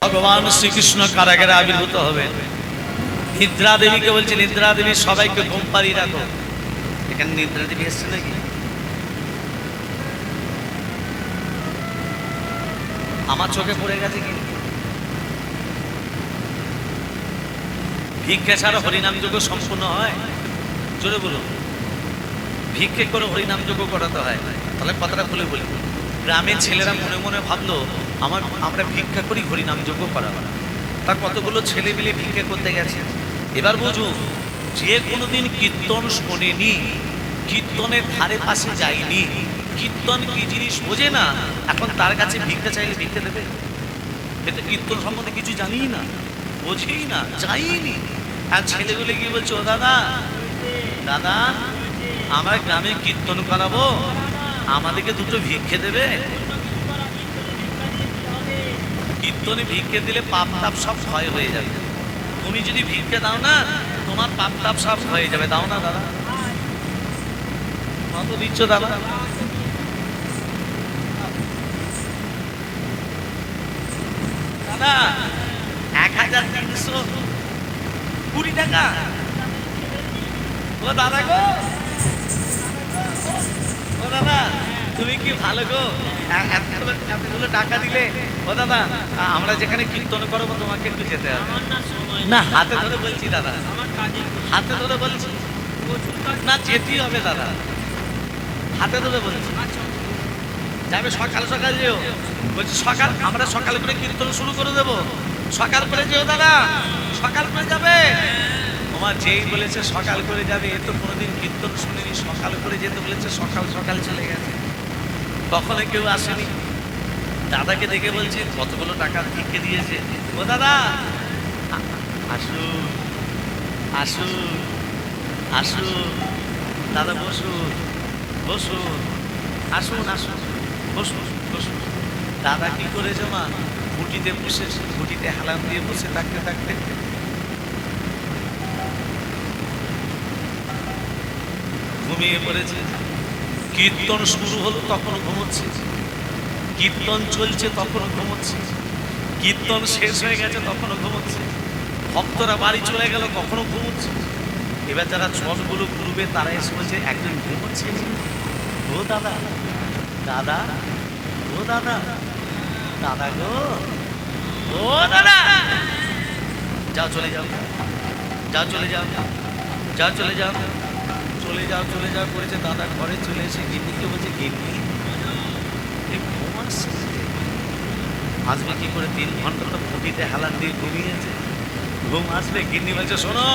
ভগবান শ্রীকৃষ্ণ কারাগারে আবির্ভূত হবেন। নিদ্রা দেবীকে বলছে, নিদ্রা দেবী সবাইকে ঘুম পাড়িয়ে রাখো। এখানে নিদ্রা দেবী এসছে নাকি? আমার চোখে পড়ে গেছে কি? ভিক্ষে ছাড়া হরিনাম যজ্ঞ সম্পূর্ণ হয়? জোরে বলুন। ভিক্ষে করে হরিনাম যজ্ঞ করাতে হয়। তাহলে কথাটা খুলে বলি, গ্রামের ছেলেরা মনে মনে ভাবলো আমরা ভিক্ষা করি, হরিনাম যজ্ঞ করা। তার কতগুলো ছেলে মিলে ভিক্ষে করতে গেছে। এবার বুঝুন, যে কোনোদিন কীর্তন শোনেনি, কীর্তনের ধারে পাশে যায়নি, কীর্তন কি জিনিস বোঝে না, এখন তার কাছে ভিক্ষা চাইলে ভিক্ষা দেবে? এটা কীর্তন সম্বন্ধে কিছু জানি না, বোঝেই না, যাইনি। আর ছেলেগুলো কি বলছে, ও দাদা দাদা আমরা গ্রামে কীর্তন করাবো, আমাদেরকে দুটো ভিক্ষে দেবে? কীর্তনে ভিক্ষে দিলে পাপ তাপ সব ক্ষয় হয়ে যাবে। তুমি যদি ভিক্ষে দাও না, তোমার পাপ তাপ সব হয়ে যাবে। দাও না দাদা, কত দিচ্ছ দাদা? দাদা 1320 টাকা। ও দাদা গো, ও দাদা তুমি কি ভালো গো, এতগুলো টাকা দিলে। ও দাদা আমরা যেখানে কীর্তন করবো তোমাকে একটু যেতে হবে না? হাতে ধরে বলছি দাদা, হাতে ধরে বলছি না, যেতেই হবে দাদা, হাতে ধরে বলছি। যাবে সকাল সকাল যেও। বলছি সকাল, আমরা সকাল করে কীর্তন শুরু করে দেবো। সকাল করে যেও দাদা, সকাল করে যাবে। তোমার যেই বলেছে সকাল করে যাবে, এ তো কোনোদিন কীর্তন শুনিনি। সকাল করে যেতে বলেছে, সকাল সকাল চলে গেছে, কখনো কেউ আসেনি। দাদাকে দেখে বলছে, কতগুলো টাকা ভিক্ষে দিয়েছে। ও দাদা আসুন আসুন আসুন দাদা, বসুন বসুন, আসুন আসুন, বসুন বসুন। দাদা কি করেছে মা, খুঁটিতে বসে, খুঁটিতে হেলান দিয়ে বসে থাকতে থাকতে ঘুমিয়ে পড়েছে। কীর্তন শুরু হলো তখন ঘুমোচ্ছে, কীর্তন চলছে তখনও ঘুমোচ্ছে, কীর্তন শেষ হয়ে গেছে তখনও ঘুমোচ্ছে, ভক্তরা বাড়ি চলে গেল কখনো ঘুমোচ্ছে। এবার যারা জলগুলো ঘুরবে তারা এসে বলছে, একজন ঘুমোচ্ছে। ও দাদা দাদা, ও দাদা দাদা গো, ও দাদা যাও চলে যাও, যাও চলে যাও, যাও চলে যাও, চলে যাও চলে যাও করেছে। দাদা ঘরে চলে এসে গিন্নিকে বলছে, গিন্নি ঘুম আসছে, আসবে কি করে? 3 ঘন্টা তো খুঁটিতে হেলান দিয়ে ঘুমিয়েছে, ঘুম আসবে? গিন্নি বলছে, শোনো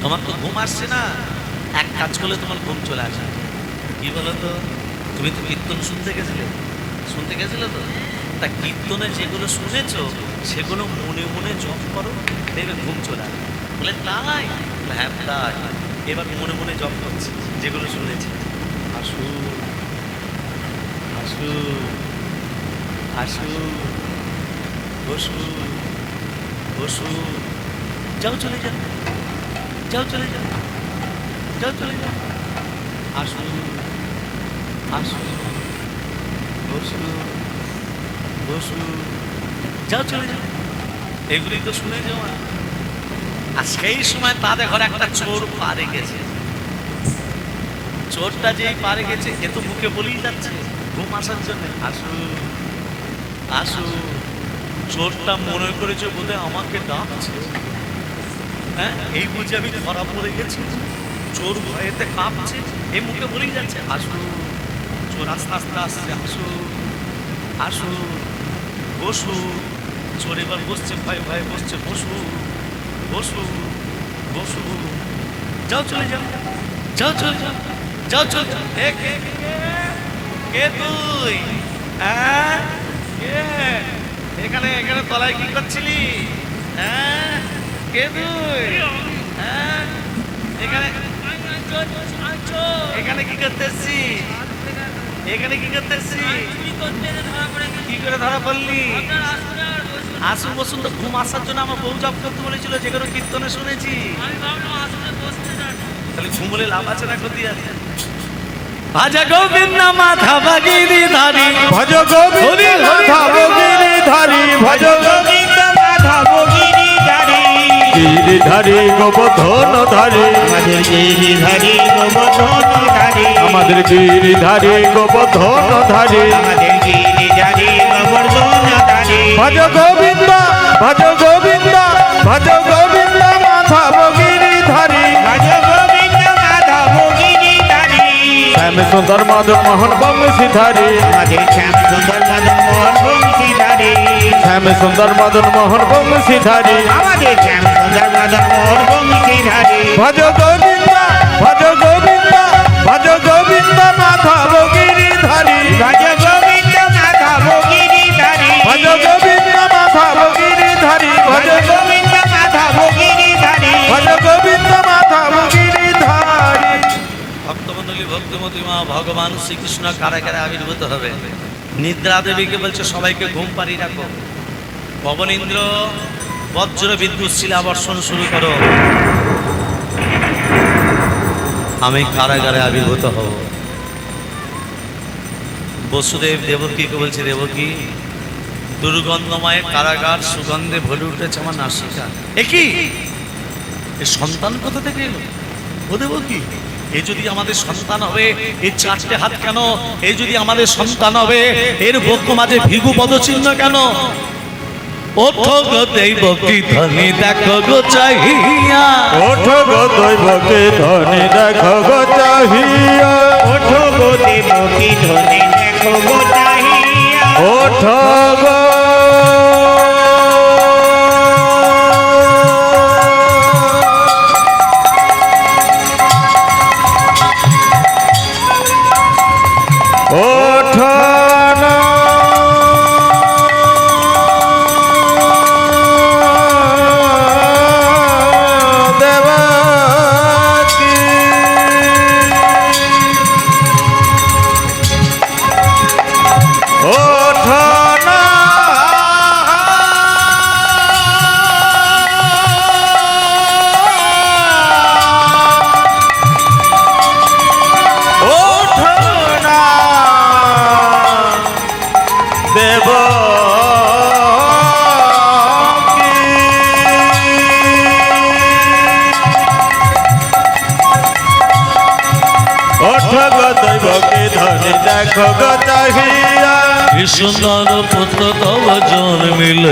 তোমার তো ঘুম আসছে না, এক কাজ করলে তোমার ঘুম চলে আসে। কি বলো তো? তুমি তো কীর্তন শুনতে গেছিলে তো, তা কীর্তনে যেগুলো শুনেছো সেগুলো মনে মনে জপ করো, দেখবে ঘুম চলে আসে। বলে তাই? হ্যাঁ তাই। এবার মনে মনে জপ করছি যেগুলো শুনেছি। আসুন আসুন আসুন, বসুন বসুন, যাও চলে যাও, যাও চলে যাও, যাও চলে যাও, আসুন আসুন, বসুন বসুন, যাও চলে যাও। এগুলি তো শুনে যাওয়া। আর সেই সময় তাদের ঘরে একটা চোর পা রেখেছে। চোরটা যেই পা রেখেছে, এ তো মুখে বলেই যাচ্ছে ঘুম আসার জন্য, আসুন আসুন। চোরটা মনে করেছে বোধহয় আমাকে ডাকছে, হ্যাঁ এই বুঝে আমি ধরা পড়ে গেছি। চোর ভয়েতে কাঁপছে, এই মুখে বলেই যাচ্ছে আসুন। চোর আস্তে আস্তে আসছে, আসুন আসুন, বসুন। চোর এবার বসছে, ভয়ে ভয়ে বসছে, বসুন বসুন বসুন, যাও চলে যাও, যাও চলে যাও, যাও চলে যাও। কে তুই? হ্যাঁ এখানে এখানে তলায় কি করছিলি? হ্যাঁ কে তুই? হ্যাঁ এখানে এখানে কি করতে এসছি? এখানে কি করতে এসছি? কি করে ধরা পড়লি? আসুন বসুন। তো ঘুম আসার জন্য আমার বউ জব করতে বলেছিল, যেগুলো কীর্তনে শুনেছি। তাহলে ঘুমলে লাভ আছে না ক্ষতি আছে? ভাজা গোবিন্দ মাধব ভজ গোবিন্দ মাধব গিরিধারী ভজ গোবিন্দ মাধব গিরিধারী গিরিধারী গোবর্ধনধারী আমাদের গিরিধারী গোবর্ধনধারী আমাদের গিরিধারী গোবর্ধনধারী আমাদের গিরিধারী গোবর্ধনধারী ভজ গোবিন্দ ভজ গোবিন্দ ভজ গোবিন্দ মাধব গিরিধারী ভজ গোবিন্দ মাধব গিরিধারী শ্যাম সুন্দর মদন মোহন বংশীধারী আমাদের শ্যাম সুন্দর মদন মোহন বংশীধারী শ্যাম সুন্দর মদন মোহন বংশীধারী আমাদের শ্যাম সুন্দর মদন মোহন বংশীধারী ভজ গোবিন্দ ভজ গোবিন্দ ভজ গোবিন্দ মাধব গিরিধারী ভজ গোবিন্দ মাধব গিরিধারী ভজ গোবিন্দ মাধব গিরিধারী ভজ ভজ গোবিন্দ মাধব গিরিধারী ভজ গোবিন্দ মাধব গিরিধারী ভক্তমণ্ডলী ভক্তিমতী মা ভগবান শ্রীকৃষ্ণ কারাগারে আবির্ভূত হবে। নিদ্রা দেবীকে বলছে সবাইকে ঘুম পাড়িয়ে রাখো। পবন ইন্দ্র বজ্র বিদ্যুৎ শিলা বর্ষণ শুরু করো। আমি কারাগারে আবির্ভূত হব। বসুদেব দেবকীকে বলছে দেবকী দুর্গন্ধময় কারাগার সুগন্ধে ভরে উঠেছে আমার নাসিকা। একই এ সন্তান কোথা থেকে এলো? ও দেবকী এ যদি আমাদের সন্তান হবে, এর চারটে হাত কেন? এ যদি আমাদের সন্তান হবে, এর বক্ষ মাঝে ভিগু পদচিহ্ন কেন? ওঠো গো দেবকী ধনী দেখো গো চাহিয়া, ওঠো গো দৈবকে ধনী দেখো গো চাহিয়া, ওঠো গো দেবকী ধনী দেখো গো চাহিয়া, ওঠো গো ওঠো না দেবকী, ওঠো না ওঠো না দেবকী, ওঠো গো দৈবকী ধনী দেখো গো চাহিয়া, কি সুন্দর পুত্র তব জন্মিল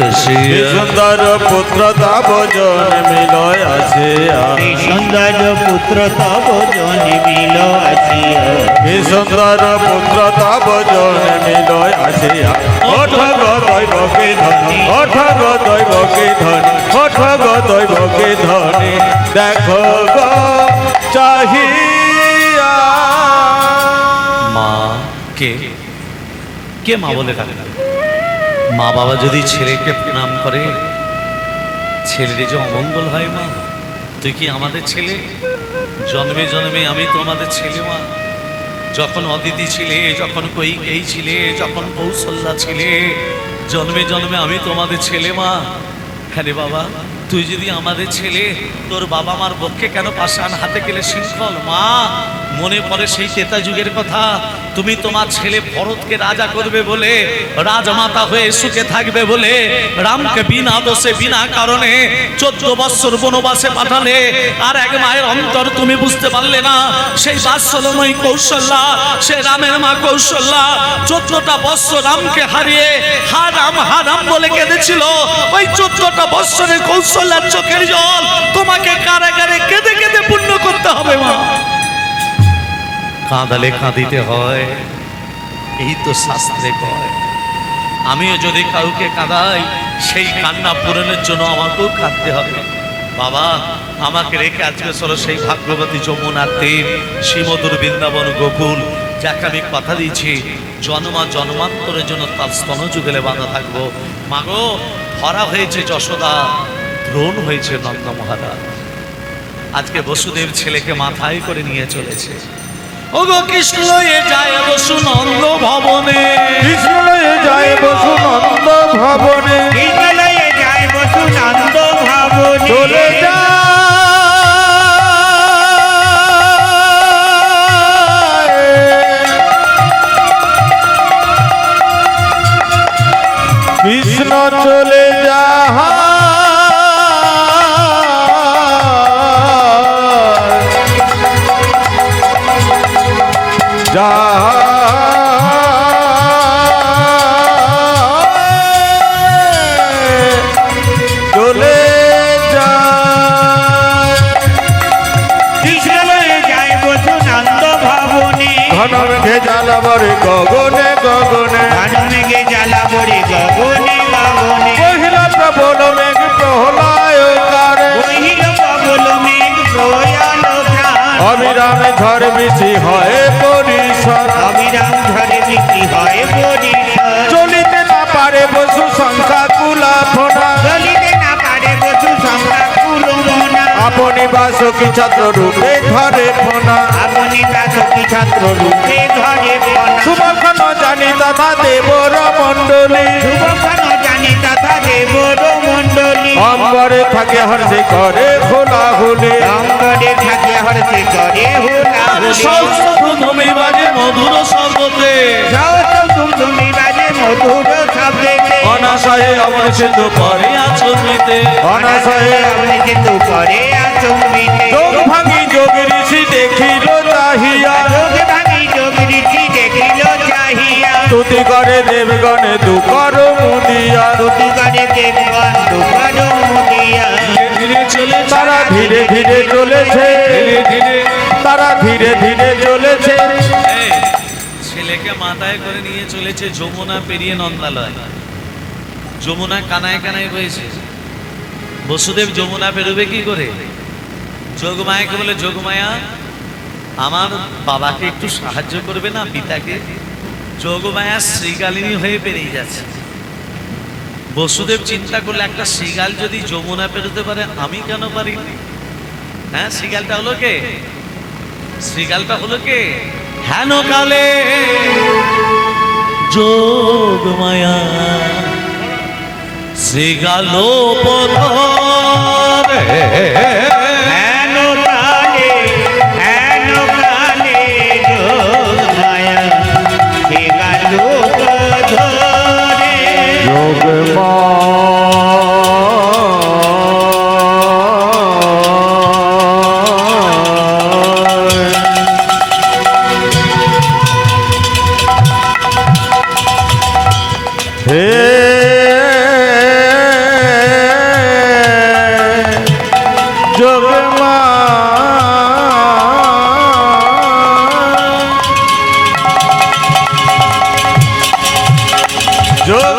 আসিয়া, সুন্দর পুত্র তব জন্মিল আসিয়া, এই সুন্দর পুত্র তব জন্মিল আসিয়া, কি সুন্দর পুত্র তব জন্মিল আসিয়া, ওঠো গো দৈবকী ধনী, ওঠো গো দৈবকী ধনী, ওঠো গো দৈবকী ধনী দেখো গো চাহিয়া। মা কে কে মা বলে ডাকে? মা বাবা যদি ছেলেকে প্রণাম করে, ছেলের যে অমঙ্গল হয় মা, তুই কি আমাদের ছেলে? জন্মে জন্মে আমি তোমাদের ছেলে মা। যখন অদিতি ছিলে, যখন কৈকেয়ী ছিলে, যখন কৌশল্যা ছিলে, জন্মে জন্মে আমি তোমাদের ছেলে মা। হ্যাঁ রে বাবা, তুই যদি আমাদের ছেলে, তোর বাবা মার পক্ষে কেন পাষাণ হাতে গেলে শৃঙ্খল? মা মনে পড়ে সেই ত্রেতা যুগের কথা। তুমি তোমার ছেলে ভরতকে রাজা করবে বলে, রাজমাতা হয়ে সুখে থাকবে বলে, রামকে বিনা দোষে বিনা কারণে 14 বৎসর বনবাসে পাঠালে। আর এক মায়ের অন্তর তুমি বুঝতে পারলে না। সেই বাৎসল্যময়ী কৌশল্যা, সে রামের মা কৌশল্যা 14টা বৎসর রামকে হারিয়ে হারাম হারাম বলে কেঁদেছিল। ওই 14টা বৎসরের কৌশল্যার চোখের জল তোমাকে কারাগারে কেঁদে কেঁদে পূর্ণ করতে হবে মা। কাঁদালে কাঁদিতে হয়, এই তো শাস্ত্রে কয়। আমিও যদি কাউকে কাঁদাই, সেই কান্না পূরণের জন্য আমাকেও কাঁদতে হবে। বাবা আমাকে রেখে আজকে চলো সেই ভাগ্যবতী যমুনার তীর, শ্রীমধুর বৃন্দাবন গোকুল, যাকে আমি কথা দিয়েছি জন্মা জন্মান্তরের জন্য তার স্তনযুগলে বাঁধা থাকবো। মাগো ভরা হয়েছে যশোদা, দ্রোণ হয়েছে নন্দ মহারাজ। আজকে বসুদেব ছেলেকে মাথায় করে নিয়ে চলেছে। ওগো কৃষ্ণ লয়ে যায় বসু নন্দ ভবনে, কৃষ্ণ লয়ে যায় বসু নন্দ ভবনে, বিদ্যালয়ে যায় বসু নন্দ ভবনে, চলে যায় চলে যাহা চলে যায় কৃষ্ণ লয়ে যায় বসু নন্দ ভবনে ঘন মেঘে জ্বালাবরে গগনে গগনে ঘন মেঘে জ্বালা পড়ে গগনে গগনে কহিলা প্রবল মেঘ প্রহলায়কারে বহিল প্রবল মেঘ প্রয়াল প্রাণ অবিরামে ঝড় বৃষ্টি হয় পরিসর অবিরাম ঝড়ে বৃষ্টি হয় পরিসর চলিতে না পারে বসু সংখ্যা কুলাফনা চলিতে না পারে বসু সংখ্যা কুলমনা আপনি বাসকি ছাত্র রূপে ধরে ফোনা আপনি দাসী ছাত্র রূপে ধরে ফনা শুভক্ষণ জানি তথা দেবর মণ্ডলী শুভক্ষণ জানি তথা দেবর মণ্ডলী অম্বরে থাকে হর্ষে করে খোলা হলে অঙ্গরে থাকে হর্ষে করে হুলা ভূমি বাজে মধুর শব্দতে তুমি বাজে মধুর শব্দেতে অনাশয়ে অমর সিন্ধু পরে আচরণীতে অনাশয়ে আপনি কিন্তু করে আচম্বিতে যোগ ভাঙি যোগ ঋষি দেখিল চাহিয়া যোগ ভাঙি যোগ রীতি দেখিল চাহিয়া স্তুতি করে দেবগণে দুকর মুদিয়া তুতি করে দেবগণ দুকর মুদিয়া ধীরে চলে তারা ধীরে ধীরে চলেছে ধীরে ধীরে তারা ধীরে ধীরে চলেছে এই, ছেলেকে মাথায় করে নিয়ে চলেছে যমুনা পেরিয়ে নন্দালয় যমুনা কানায় কানায় বয়েছে বসুদেব যমুনা পেরোবে কি করে যোগমায়াকে বলে যোগমায়া আমার বাবাকে একটু সাহায্য করবে না পিতাকে যোগমায়া শ্রীগালিনী হয়ে পেরিয়ে যাচ্ছে বসুদেব চিন্তা করলে একটা শ্রীগাল যদি যমুনা পেরোতে পারে আমি কেন পারি হ্যাঁ শ্রীগালটা হলো কে শ্রীগালটা হলো কে হেন কালে যোগমায়া শ্রীগাল পথরে হেন কালে যোগ মায়া সে গাল ধরে যোগ হে যোগ যোগ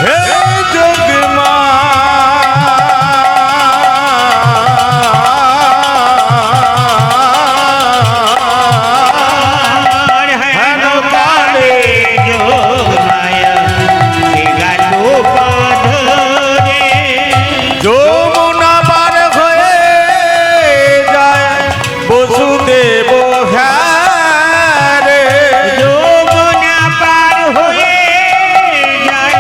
হে যোগ হেন কালে যোগ মায়া সে গাল ধরে যমুনা পার হয়ে যায় বসুদেব হ্যারে যমুনা পার হয়ে যায়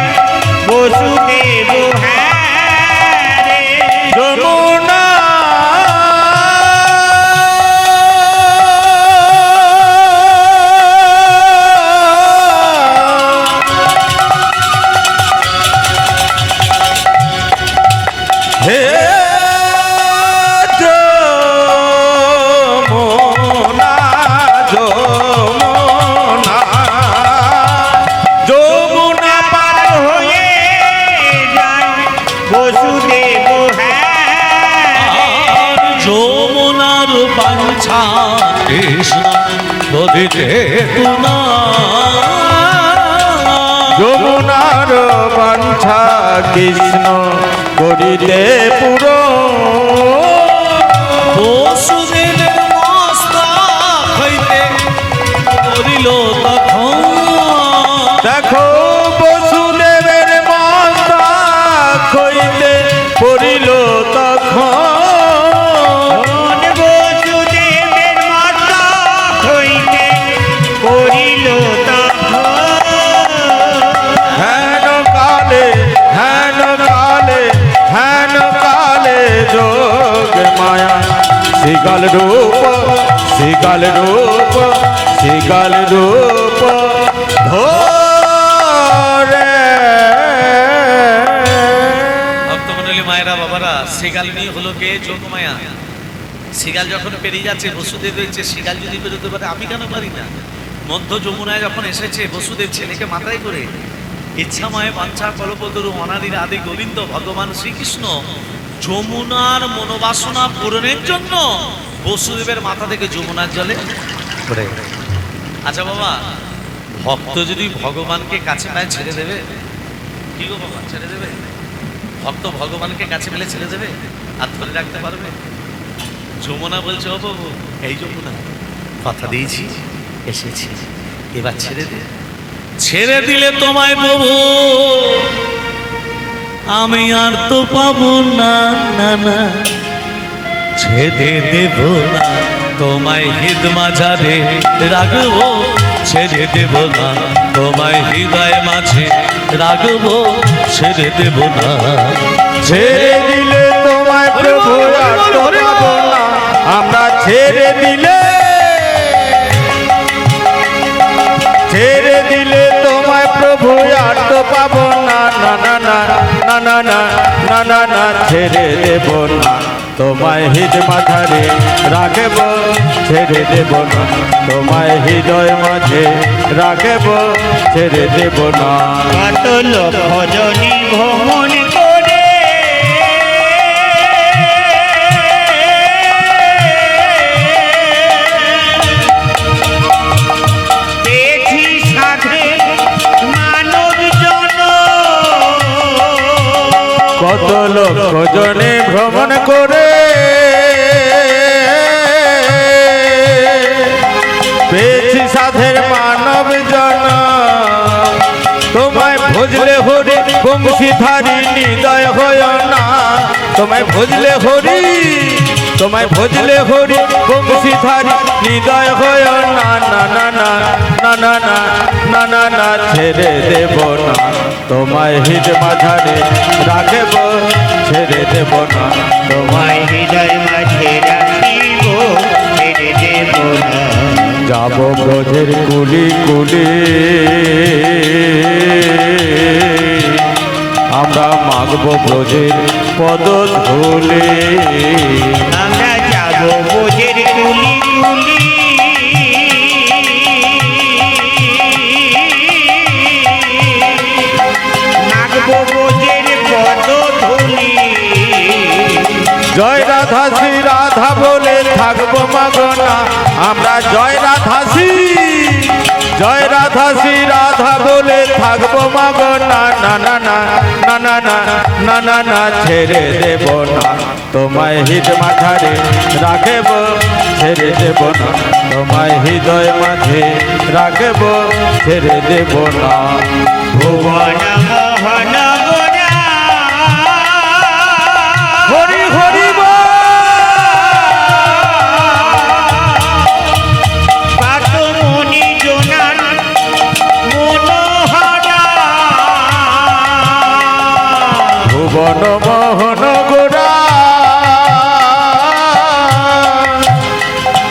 বসুদেব হ্যাঁ রে যমুনা হে যমুনা যমুনা যমুনা পার হয়ে যায় বসুদেব হ্যাঁ যমুনার বাঞ্ছা কৃষ্ণ বদিতে তুনা যমুনার বাঞ্ছা কৃষ্ণ করিলে পুরো বসুদেবের মস্তক হইতে করিল তখন দেখো বসুদেবের মস্তক হইতে পড়িল তখন বসুদেবের মাতা হইতে করিল তখন হেন কালে হেন কালে হেন কালে যোগ লাগে মায়া শ্রীকাল রূপ শ্রীকাল রূপ শ্রীকাল রূপ ধরে। ভক্তমণ্ডলী মায়েরা বাবারা, শ্রীকাল নিয়ে হলো কে? যোগমায়া। শ্রীকাল যখন পেরিয়ে যাচ্ছে, বসুদেব রয়েছে, শ্রীকাল যদি বেরোতে পারে আমি কেন পারি না? মধ্য যমুনায় যখন এসেছে বসুদেব ছেলেকে মাথায় করে, ইচ্ছাময় বাঞ্ছা কল্পতরু অনাদির আদি গোবিন্দ ভগবান শ্রীকৃষ্ণ যমুনার মনোবাসনা পূরণের জন্য বসুদেবের মাথা থেকে যমুনার জলে পড়ে গেল। আচ্ছা বাবা, ভক্ত যদি ভগবানকে কাছে পায় ছেড়ে দেবে? কি গো বাবা, ছেড়ে দেবে? ভক্ত ভগবানকে কাছে পেলে ছেড়ে দেবে? আর ধরে রাখতে পারবে? যমুনা বলছে, ও বাবু, এই যমুনা কথা দিয়েছি, এসেছি, এবার ছেড়ে দে। ছেড়ে দিলে তোমায় প্রভু আমি আর তো পাবো না, না না, ছেড়ে দেব না তোমায় হৃদ মাঝারে রাখবো, ছেড়ে দেব না তোমায় হৃদয় মাঝে রাখবো, ছেড়ে দেব না। ছেড়ে দিলে তোমায় প্রভু আর তো পাবো না, আমরা ছেড়ে দিলে, ছেড়ে দিলে তোমায় প্রভু আর তো পাবো না, না না না না না না না না না, ছেড়ে দেব না তোমায় হৃদ মাঝারে রাখব, ছেড়ে দেব না তোমায় হৃদয় মাঝে রাখব, ছেড়ে দেব না। কত লোক ভজনী ভ্রমণ করে পেয়েছি সাধে মানব জন, কত লোক জনে ভ্রমণ করে পেয়েছি সাধের মানব জন, তোমায় ভজলে হরি বংশীধারী হৃদয় হয় না, তোমায় ভজলে হরি, তোমায় ভজলে হরি বংশীধারী হৃদয় হয় না, না না না না না না না না না, ছেড়ে দেব না তোমায় হৃদ মাঝারে রাখব, ছেড়ে দেব না তোমায়। তোমায় হৃদয় মাঝে রাখিব, ছেড়ে দেব না। যাব ব্রজের কুলি কুলি আমরা মাগব ব্রজের পদ ধুলি, আমরা যাব বোঝের কুলি কুলি, মাগব বোঝের পদ ধুলি। জয় রাধা শ্রী রাধা বলে থাকবো মাগনা আমরা, জয় রাধা শ্রী, জয় রাধা শ্রী রাধা বলে থাকবো মাগনা, না না না না না না না না না, ছেড়ে দেব না তোমায় হৃদ মাঝারে রাখব, ছেড়ে দেব না তোমায় হৃদয় মাঝে রাখব, ছেড়ে দেব না। ভুবন মোহন গোরা হরি হরি বল। পাত মনি জোনার মনোহরা, ভুবন মোহন গোরা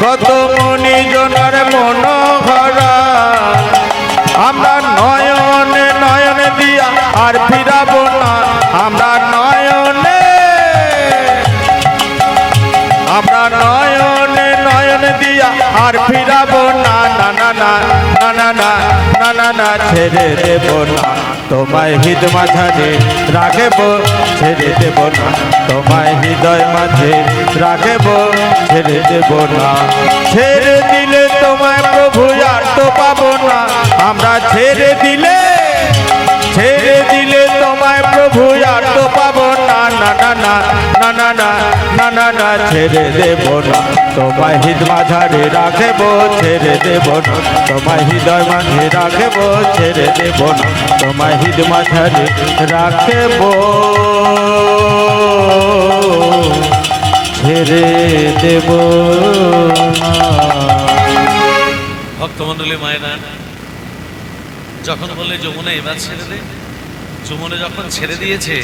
কত মনি জনার মনোহরা, আমরা নয়নে নয়নে দিয়া আর ফিরাব না, আমরা নয়নে, আমরা নয়নে নয়নে দিয়া আর ফিরাব না, না না না না না না না না না, ছেড়ে দেব না তোমায় হৃদ মাঝারে রাখব, ছেড়ে দেব না তোমায় হৃদয় মাঝে রাখব, ছেড়ে দেব না। ছেড়ে দিলে তোমায় প্রভু আর তো পাবো না, আমরা ছেড়ে দিলে, ছেড়ে দিলে তোমায় প্রভু আর তো পাবো না, না না না না না না না না না, ছেড়ে দেব না তোমায় হৃদ মাঝারে রাখব, ছেড়ে দেব না তোমায় হৃদয় মাঝে রাখব, ছেড়ে দেব না তোমায় হৃদ মাঝারে রাখব, ছেড়ে দেব না। ভক্তমণ্ডলী মায়েরা, যখন বললে যমুনা এবার ছেড়ে দে, যমুনা যখন ছেড়ে দিয়েছে,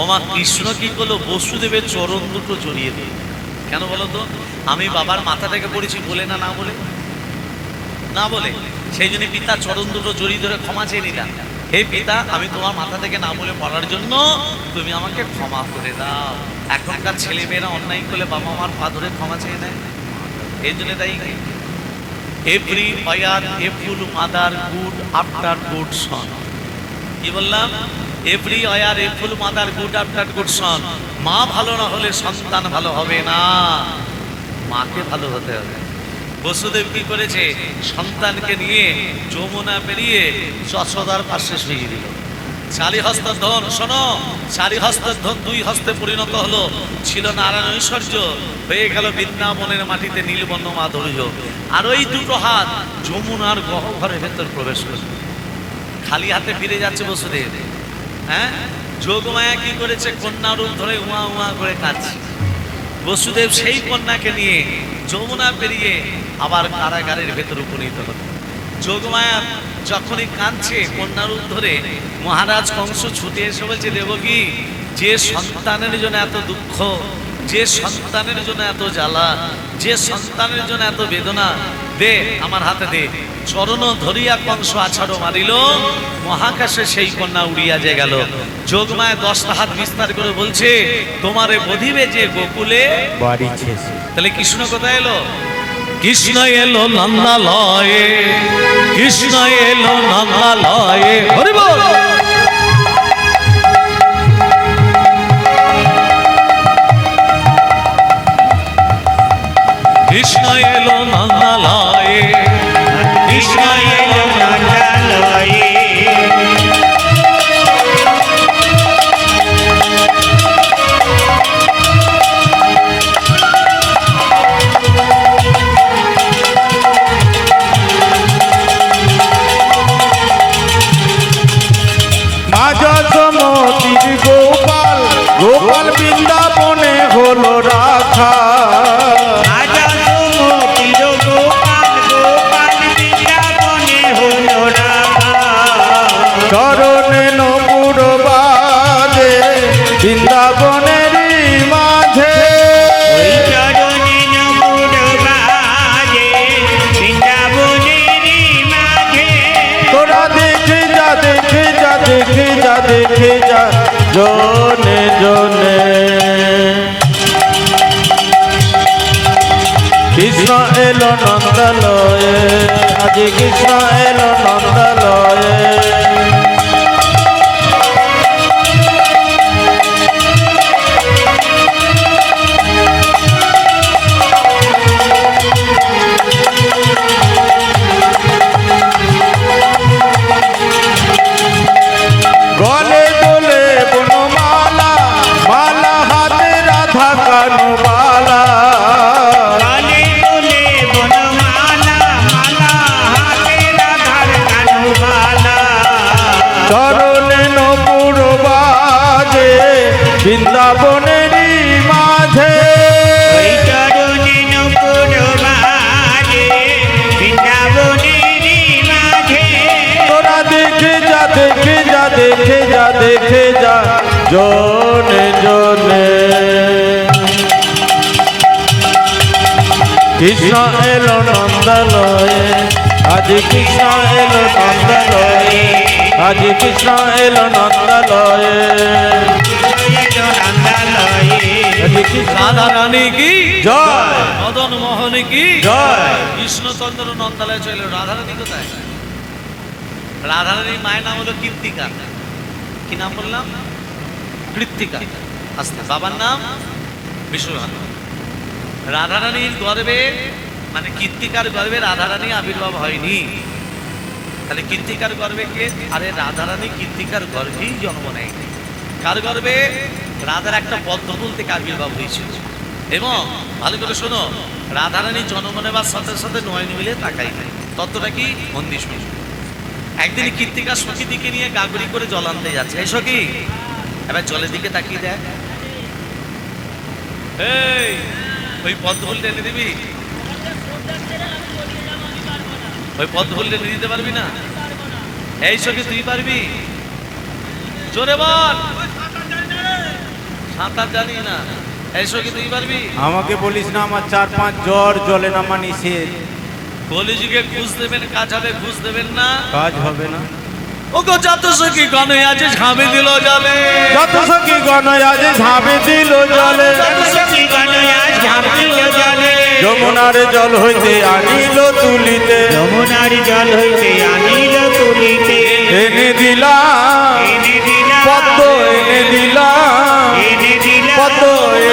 ওমা কৃষ্ণ কি করলো? বসুদেবের চরণ দুটো জড়িয়ে দিল। কেন বলো তো? আমি বাবার মাথা থেকে পড়েছি বলে না, না বলে, না বলে। সেই জন্য পিতা চরণ দুটো জড়িয়ে ধরে ক্ষমা চেয়ে নিলাম। হে পিতা, আমি তোমার মাথা থেকে না বলে পড়ার জন্য তুমি আমাকে ক্ষমা করে দাও। এখনকার ছেলেমেয়েরা অন্যায় করলে বাবা মার পা ধরে ক্ষমা চেয়ে নেয়। এই জন্য তাই এভরি ফায়ার এ ফুল মাদার গুড আফটার গুড সন। কি বললাম? এভরি ওয়ার এ ফুল মাদার গুড আফটার গুড সন। মা ভালো না হলে সন্তান ভালো হবে না, মাকে ভালো হতে হবে। বসুদেব কি করেছে? সন্তানকে নিয়ে যমুনা পেরিয়ে যশোদার পাশে শুয়ে দিল। চারি হস্তের ধন, শোনো, চারি হস্তের ধন দুই হস্তে পরিণত হলো। ছিল নারায়ণ ঐশ্বর্য, হয়ে গেল বৃন্দাবনের মাটিতে নীলবর্ণ মাধুর্য। আর ওই দুটো হাত যমুনার গহ্বরের ভেতর প্রবেশ করল। খালি হাতে ফিরে যাচ্ছে বসুদেব। হ্যাঁ, যোগমায়া কি করেছে? কন্যা রূপ ধরে উমা উমা করে কাঁদছে। বসুদেব সেই কন্যাকে নিয়ে যমুনা পেরিয়ে আবার কারাগারের ভেতর উপনীত হল। যোগমায়া যখনই কাঁদছে কন্যা রূপ ধরে, মহারাজ কংস ছুটে এসে বলছে, দেবকী, যে সন্তানের জন্য এত দুঃখ, যে সন্তানের জন্য এত জ্বালা, যে সন্তানের জন্য এত বেদনা, দে আমার হাতে দে। চরণ ধরিয়া কংস আছাড়ো মারিল, মহাকাশে সেই কন্যা উড়িয়া যে গেল। যোগমায়া 10টা হাত বিস্তার করে বলছে, তোমারে বধিবে যে গোকুলে বাড়ি ছেড়ে। তাহলে কৃষ্ণ কোথায় এলো? কৃষ্ণ এলো নন্দালয়ে, কৃষ্ণ এলো নন্দালয়ে। হরি বল। কৃষ্ণ এলো নন্দালয়ে, কৃষ্ণ এলো নন্দালয়ে। যশোমতির গোপাল, গোপাল বৃন্দাবনে হলো রাখা। যশোমতির গোপাল, গোপাল বৃন্দাবনে হলো রাখা। চরণে নপুর বাজে বৃন্দাবনেরই মাঝে। ওই চরণে নপুর বাজে বৃন্দাবনেরই মাঝে। তোরা দেখে যা, দেখে যা, দেখে যা, দেখে যা, জনে জনে। কৃষ্ণ এলো নন্দালয়ে, আজ কৃষ্ণ এলো নন্দালয়ে। গলে দোলে বনমালা, মালা হাতে রাধা কানুবালা। গলে দোলে বনমালা, মালা হাতে রাধার কানুবালা। চরণে নপুর বাজে বৃন্দাবনেরই মাঝে। ওই চরণে নপুর বাজে বৃন্দাবনেরই মাঝে। তোরা দেখে যা, দেখে যা, দেখে যা, দেখে যা, জনে জনে। কৃষ্ণ এলো নন্দালয়ে, আজ কৃষ্ণ এলো নন্দালয়ে, আজ কৃষ্ণ এলো নন্দালয়ে। এলো নন্দালয়ে। আজ কৃষ্ণ রাধা রানী কি জয়, মদন মোহন কি জয়। কৃষ্ণচন্দ্র নন্দালয়ে চলে। রাধা রানী কোথায়? রাধা রানীর মায়ের নাম হলো কীর্তিকা। কি নাম বললাম? কৃত্তিকা। আস্তে। বাবার নাম বিশ্বনাথ। রাধা রানীর গর্ভে, মানে কীর্তিকার গর্ভে রাধা রানী আবির্ভাব হয়নি। তাহলে কীর্তিকার গর্ভে কে? আরে রাধা রানী কীর্তিকার গর্ভেই জন্ম নেয়নি। কার গর্ভে? রাধার একটা পদ্মফুল থেকে আবির্ভাব হয়েছিল। এবং ভালো করে শোনো, রাধা রানী জন্ম নেবার সাথে সাথে নয়ন মিলে তাকাই নাই। তত্ত্বটা কি? মন্দির শুনি। একদিন কীর্তিকা সখী দিকে নিয়ে গাগরি করে জল আনতে যাচ্ছে। এই সখী, এবার জলের দিকে তাকিয়ে দেখ। এই, ওই পদ্মফুলটা এনে দিবি? ওই পদ্মফুলটা এনে দিতে পারবি না? এই সখী, তুই পারবি? জোরে বল। সাঁতার জানি না। এসো কি তুই পারবি? আমাকে বলিস না, আমার 4-5 জ্বর জলে নামা নিষেধ। কলিযুগে ঘুষ দেবেন, কাজ হবে, ঘুষ দেবেন না। কাজ হবে না। ওগো যত সখী গণ আছে ঝাঁপে দিল জলে, যত সখী গণ আজ ঝাঁপে দিল জলে, সখী গণয়া ঝাঁপ দিল জলে, যমুনার জল হইতে আনিল তুলিতে, যমুনার জল হইতে আনিল তুলিতে, এনে দিলাম এনে দিলাম পদ্ম, এনে দিলাম এনে দিলাম পদ্ম,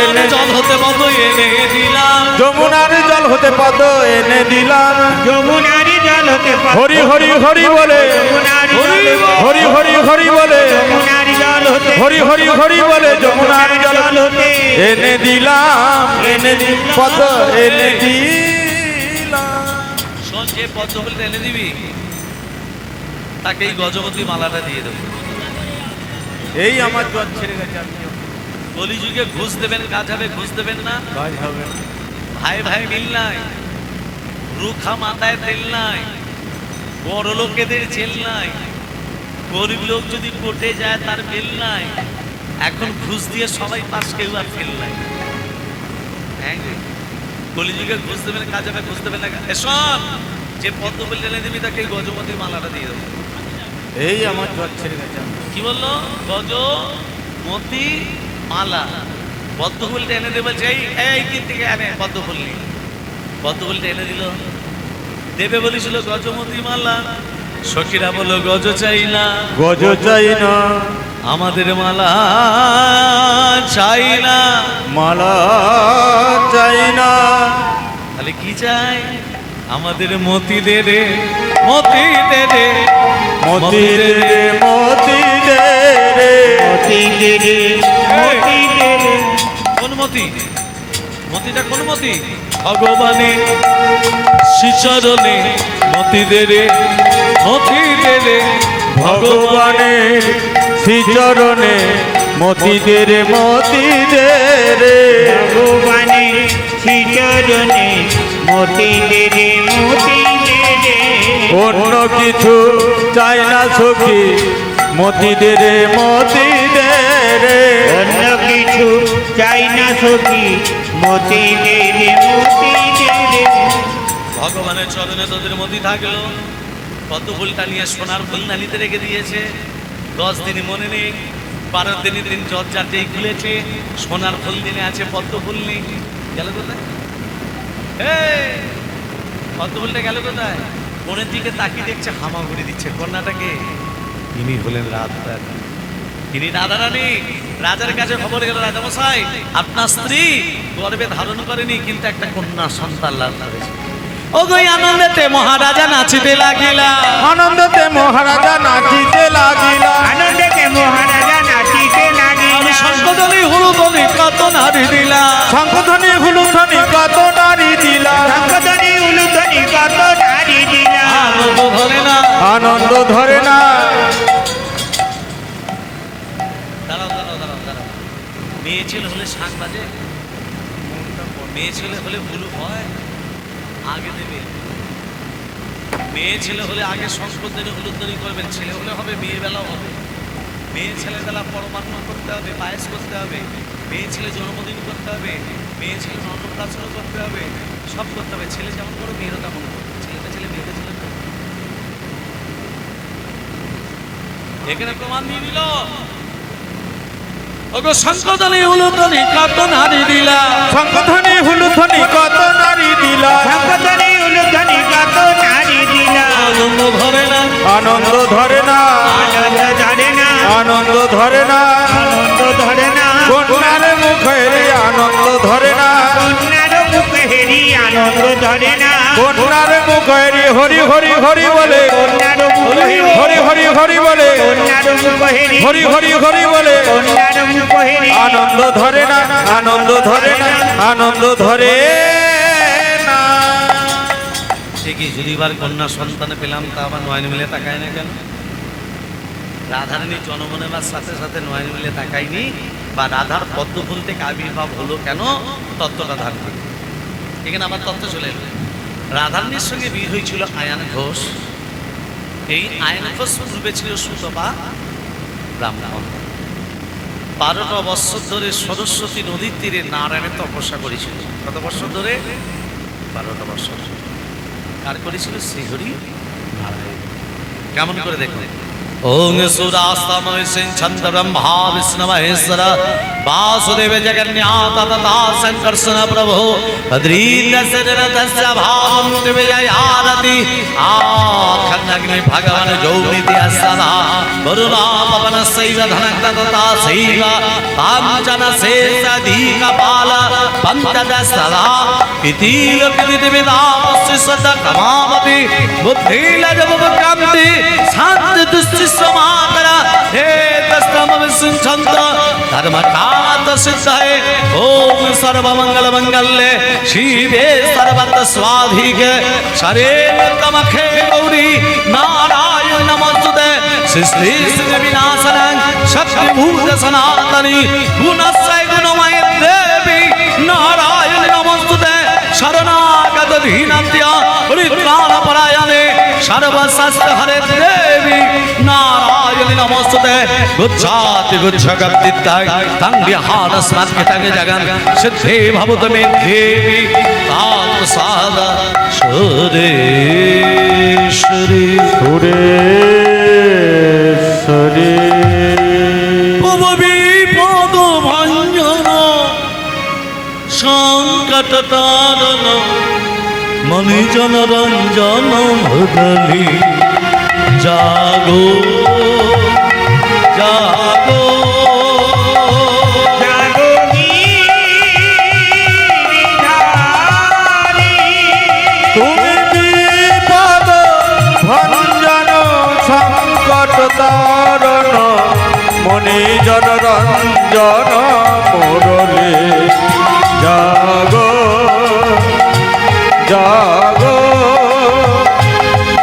এনে জল হতে মতো এনে দিলাম। যমুনার জল হতে পদ্ম এনে দিলাম। যমুনার জল হতে হরি হরি হরি বলে, যমুনার জল হতে হরি হরি হরি বলে, যমুনার জল হতে হরি হরি হরি বলে, যমুনার জল হতে এনে দিলাম, এনে পদ্ম এনে দিলাম। শোন, যে পদ্ম বলতে এনে দিবি তাকে এই গজপতি মালাটা দিয়ে দেবো। এই আমার জ্বর ছেড়ে গেছে। আমি কলিযুগে ঘুষ দেবেন, কাজ হবে, ঘুষ দেবেন না। কাজ হবে না। ভাই ভাই মিল নাই, রুখা মাথায় তেল নাই, বড় লোকেদের জেল নাই, গরিব লোক যদি কোর্টে যায় তার বেল নাই। এখন ঘুষ দিয়ে সবাই পাস, কেউ আর ফেল নাই। হ্যাঁ, কলিযুগে ঘুষ দেবেন, কাজ হবে, ঘুষ দেবেন না। এসব যে পদ্ম বলে এনে দিবি তাকে এই গজপতি মালাটা দিয়ে দেবো। এই আমার জ্বর ছেড়ে গেছে। কি বললো? গজমতি মালা পদ্ম ফুলটা এনে দেবে। যেই এই কি থেকে আনে পদ্ম ফুল নিয়ে, পদ্ম ফুলটা এনে দিল। দেবে বলেছিল গজমতি মালা, সখীরা বলল গজ চাই না, গজ চাই না, আমাদের মালা চাই না। মালা চাই না, তাহলে কি চাই? আমাদের মতি দে রে, মতি দে রে, মতি দে রে, মতি দে রে, মতি দে রে, মতি দে রে। কোন মতি? মতিটা কোন মতি? ভগবানে শিচরণে মতি দে রে, মতি দে রে, ভগবানের শ্রীচরণে মতি দে রে, মতি দে রে, ভগবানের শ্রীচরণে মতি দে রে, মতি দে রে। অন্য কিছু চাই না সখী, মতি দে রে, মতি দে রে, অন্য কিছু চাই না সখী, মতি দে রে, মতি দে রে। ভগবানের চরণে তোদের মতি থাকলো। পদ্ম ফুলটা নিয়ে সোনার ফুলদানিতে রেখে দিয়েছে। 10 দিন মনে নেই, 12 দিনের দিন জর্জার যেই খুলেছে, সোনার ফুল দিনে আছে, পদ্ম ফুল নেই। গেল কোথায়? পদ্ম ফুলটা গেল কোথায়? কোণের দিকে তাকিয়ে দেখছে, হামাগুড়ি দিচ্ছে। কন্যাটাকে ইনি হলেন রাধা, তিনি রাধা রানী। রাজার কাছে খবর গেল, রাজামশাই আপনার স্ত্রী গর্ভে ধারণ করেনি, কিন্তু একটা কন্যা সন্তান লাভ করেছে। ওগো আনন্দেতে মহারাজা নাচিতে লাগিলা, আনন্দতে মহারাজা নাচিতে লাগিলা, আনন্দেতে মহারাজা নাচিতে লাগিলা, শঙ্খধ্বনি হুলুধ্বনি কত নারী দিলা, শঙ্খধ্বনি হুলুধ্বনি কত নারী দিলা, শঙ্খধ্বনি উলুধ্বনি কত নারী দিলা। আনন্দ ধরে না। আনন্দ ধরে না। দাঁড়াও দাঁড়াও দাঁড়াও দাঁড়াও। মেয়ে ছেলে হলে শাঁখ বাজে, মেয়ে ছেলে হলে ভুলু হয়, আগে দেবে। মেয়ে ছেলে হলে আগে সংস্কৃতি হলুদ্দারি করবেন, ছেলে হলে হবে মেয়ে বেলাও হবে। মেয়ে ছেলে বেলা পরমান্ন করতে হবে, পায়েস করতে হবে, মেয়ে ছেলে জন্মদিন করতে হবে, মেয়ে ছেলে অন্নপ্রাশন করতে হবে, সব করতে হবে। ছেলে যেমন করো মেয়েরও তেমন করো, ছেলেটা ছেলে মেয়েটা ছেলে। এখানে প্রমাণ দিয়ে দিল। ওগো শঙ্খধ্বনি হুলুধ্বনি কত নারী দিলা, শঙ্খধ্বনি হুলুধ্বনি কত নারী দিলা, শঙ্খধ্বনি উলুধ্বনি কত নারী দিলা। আনন্দ ধরে না। আনন্দ ধরে না, আনন্দ ধরে না, আনন্দ ধরে না, আনন্দ ধরে না। কন্যার মুখের আনন্দ ধরে না, কন্যার মুখে হেরি আনন্দ ধরে না। কন্যার মুখের হরি হরি হরি বলে, কন্যার মুখে হেরি হরি হরি হরি বলে, কন্যার মুখে হেরি হরি হরি হরি বলে, কন্যার মুখে হেরি আনন্দ ধরে না, আনন্দ ধরে না, আনন্দ ধরে না। ঠিকই, যদি এবার কন্যা সন্তান পেলাম তা আবার নয়ন মিলে তাকায় না কেন? রাধারানী জন্ম নেবার সাথে সাথে নয়ন মিলে তাকায়নি, বা রাধার পদ্ম ফুল থেকে আবির্ভাব হলো কেন, তত্ত্বটা ধার করি। এখানে আবার তত্ত্ব চলে এলো। রাধারানীর সঙ্গে বিয়ে হয়েছিল আয়ান ঘোষ। এই আয়ান ঘোষ পূর্বে ছিল সুতপা ব্রাহ্মণ। 12টা বৎসর ধরে সরস্বতী নদীর তীরে নারায়ণের তপস্যা করেছিল। কত বৎসর ধরে? 12টা বৎসর। কার করেছিল? শ্রীহরি নারায়ণ। কেমন করে দেখুন। ওং সুরাস্তময় ছন্দ ব্রহ্মা বিষ্ণু মহেশ্বর वासुदेव जगन्नाथ तथा संकर्षण प्रभो बद्रीन्द्रस्य भावं विजयारति आखण्डग्नि भगवान जौनिति सदा वरुणा पवन सैव धनक तथा सैव पांचन शेषाधिकपाल पंचद सदा इतिल विदिविदामस्सद कमामति बुद्धिलजवक्रांति शांति दुष्टिसमाकर हे दस्तम विसुंचन्त धर्मकात सिद्धाय ओम सर्वमंगल मंगल्ये शिवे सर्वत्र स्वाधिके शरेण तमखे गौरी नारायण नमोस्तुते श्री श्री विनाशनं शक्तिभूत सनातनी गुणस्य गुणमय देवी नारायण नमोस्तुते शरणागत दीनन्त्या परित्राणपरायणे सर्वशास्त्र हरे देवी नारायण नमोस्तुते गुच्छाति गुच्छगद्दित्ताय तं विहारस्मत्कितगे जगन् सिद्धे भवत मे देवी तात्प्रसाद सुरेश्वरी सुरेश्वरी विपद भञ्जन संकटतारण मणिजन रंजन मुरली जागो जागो जागो गिरिधारी তুমি বিপদ ভঞ্জন সংকট তারণ মণিজন রঞ্জন মুরলী জাগো জাগো জাগো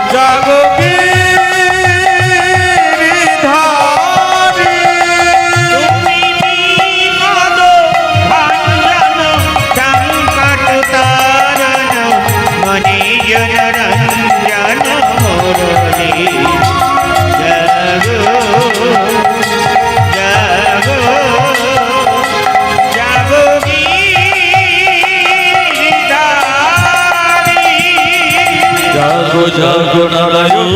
গিরিধারী তুমি বিপদ ভঞ্জন সংকট তারণ মণিজন রঞ্জন মুরলী জাগো জাগো জাগো গিরিধারী जागो जागो नारायण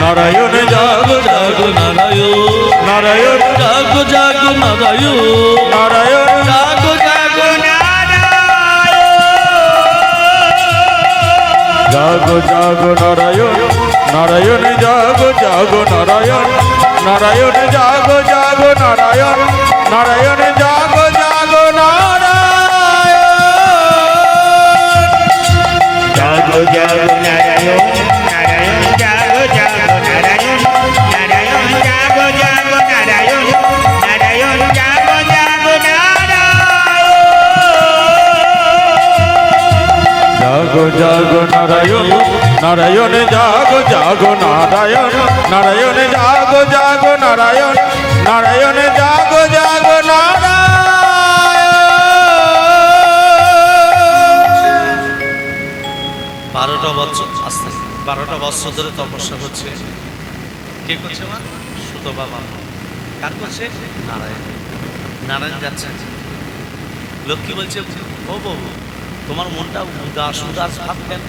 নারায়ণ জাগো जागो नारायण নারায়ণ जागो जागो नारायण নারায়ণ जागो जागो জাগো জাগো নারায়ণ নারায়ণ জাগো জাগো নারায়ণ নারায়ণ জাগো জাগো নারায়ণ নারায়ণ জাগো জাগো নারায়ণ জাগো জাগো নারায়ণ নারায়ণ জাগো জাগো নারায়ণ নারায়ণ জাগো জাগো নারায়ণ নারায়ণ জাগো জাগো জাগো জাগো নারায়ণ নারায়ণ জাগো জাগো নারায়ণ নারায়ণ জাগো জাগো নারায়ণ নারায়ণ জাগো জাগো নারায়ণ 12টা বছর আস্তে 12টা বছর ধরে তপস্যা করছে। কে করছে? মা সুত বাবা। কার করছে? নারায়ণ। নারায়ণ যাচ্ছে। লক্ষ্মী বলছে ও বাবু তোমার মনটা উদাস উদাস ভাব কেন?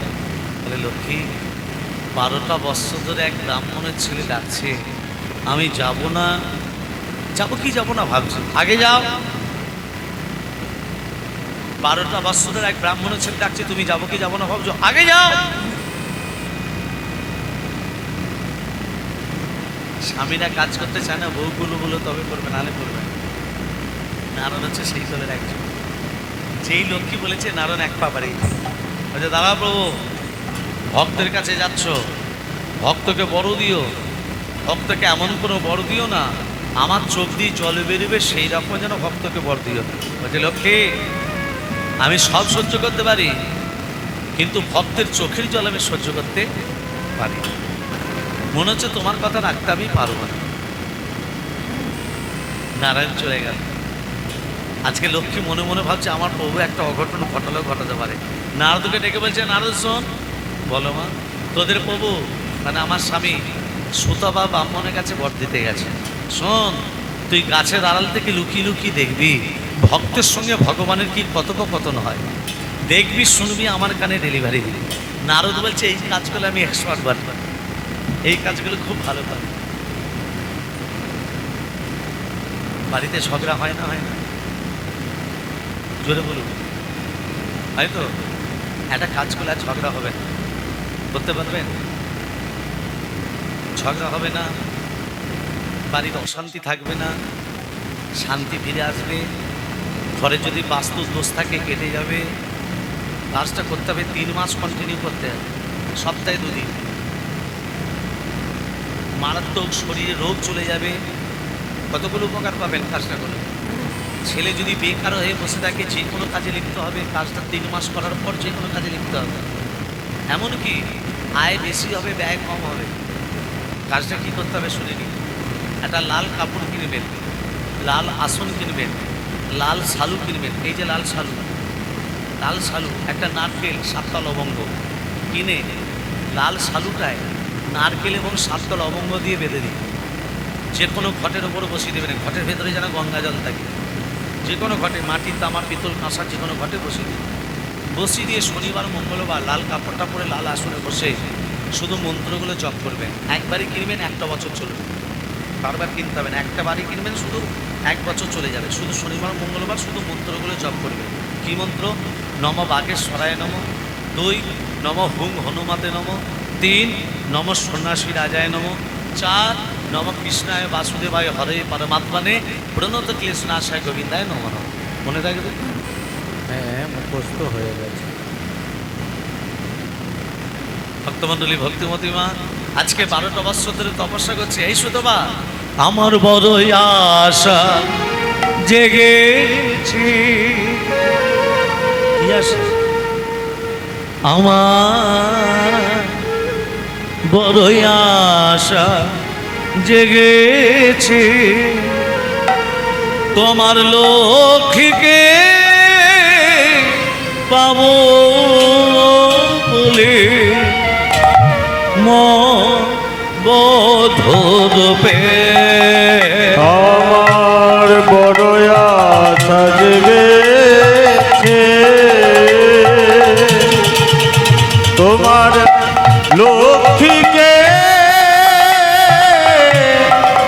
বলে লক্ষ্মী 12টা বছর ধরে এক ব্রাহ্মণের ছেলে ডাকছে, আমি যাব না, যাবো কি যাব না ভাবছি। আগে যাও। 12টা বছর ধরে এক ব্রাহ্মণের ছেলে ডাকছে, তুমি যাবো কি যাবো না ভাবছো, আগে যাও। স্বামীরা কাজ করতে চায় না, বউগুলো বলো তবে করবে, নাহলে করবে না। নারায়ণ হচ্ছে সেই দলের একজন। যেই লক্ষ্মী বলেছে নারায়ণ এক পা বাড়িয়ে বলছে, দাদা প্রভু ভক্তের কাছে যাচ্ছ, ভক্তকে বড় দিও, ভক্তকে এমন কোনো বড় দিও না আমার চোখ দিয়ে জল বেরোবে সেই রকম যেন ভক্তকে বড় দিও। বলছে লক্ষ্মী আমি সব সহ্য করতে পারি, কিন্তু ভক্তের চোখের জল আমি সহ্য করতে পারি না। মনে হচ্ছে তোমার কথা রাখতে আমি পারবো না। নারায়ণ চলে গেল। আজকে লক্ষ্মী মনে মনে ভাবছে আমার প্রভু একটা অঘটন ঘটালেও ঘটাতে পারে। নারদকে ডেকে বলছে, নারদ শোন। বলো মা। তোদের প্রভু মানে আমার স্বামী সুতবা ব্রাহ্মণের কাছে বর দিতে গেছে। শোন তুই গাছের আড়াল থেকে লুকিয়ে লুকিয়ে দেখবি ভক্তের সঙ্গে ভগবানের কি কথোপকথন হয়, দেখবি শুনবি, আমার কানে ডেলিভারি দিবি। নারদ বলছে এই কাজগুলো আমি এক্সপার্ট পারি, এই কাজগুলো খুব ভালো পারি। বাড়িতে ঝগড়া হয় না, হয় না? জোরে বলুন, হয়তো একটা কাজ করলে আর ঝগড়া হবে না, করতে পারবেন? ঝগড়া হবে না, বাড়ির অশান্তি থাকবে না, শান্তি ফিরে আসবে, ঘরে যদি বাস্তু দোষ থাকে কেটে যাবে। কাজটা করতে হবে 3 মাস কন্টিনিউ করতে হবে, সপ্তাহে 2 দিন। মারাত্মক শরীরে রোগ চলে যাবে, কতগুলো উপকার পাবেন কাজটা করলে। ছেলে যদি বেকার হয়ে বসে থাকে, যে কোনো কাজে লিপ্ত হবে, কাজটা 3 মাস করার পর যে কোনো কাজে লিপ্ত হবে। এমনকি আয় বেশি হবে, ব্যয় কম হবে। কাজটা কী করতে হবে শুনে নিন। একটা লাল কাপড় কিনবেন, লাল আসন কিনবেন, লাল শালু কিনবেন। এই যে লাল শালু, লাল শালু, একটা নারকেল, 7টা লবঙ্গ কিনে লাল শালুটায় নারকেল এবং 7টা লবঙ্গ দিয়ে বেঁধে দিন। যে কোনো ঘটের ওপর বসিয়ে দেবেন, ঘটের ভেতরে যেন গঙ্গা জল থাকে। যে কোনো ঘটে, মাটির, তামার, পিতল, কাঁসা, যে কোনো ঘটে বসিয়ে দিন। বসিয়ে দিয়ে শনিবার মঙ্গলবার লাল কাপড়টা পরে লাল আসনে বসে শুধু মন্ত্রগুলো জপ করবেন। একবারই কিনবেন, 1টা বছর চলবে, বারবার কিনতে হবে না। একটা বাড়ি কিনবেন, শুধু 1 বছর চলে যাবে। শুধু শনিবার মঙ্গলবার শুধু মন্ত্রগুলো জপ করবেন। কী মন্ত্র? নম বাগেশ্বরায় নম, 2 নম হুং হনুমাতে নম, 3 নম সন্ন্যাসী রাজায় নম, 4 নম কৃষ্ণায় বাসুদেবায় হরে পরমাত্মনে প্রণত ক্লেশনাশায় গোবিন্দায় নম নম। মনে রাখবে? হ্যাঁ, মুখস্থ হয়ে গেছে। ভক্তমণ্ডলী, ভক্তিমতী মা আজকে 12টা বৎসর ধরে তপস্যা করছে। এই সুতবা আমার বড়ই আশা জেগেছে। কি আশা? আমার বড়ই আশা জেগেছে, তোমার লক্ষ্মীকে পাবো বলে বধূরূপে। আমার বড় আশা জেগেছে, তোমার লক্ষ্মীকে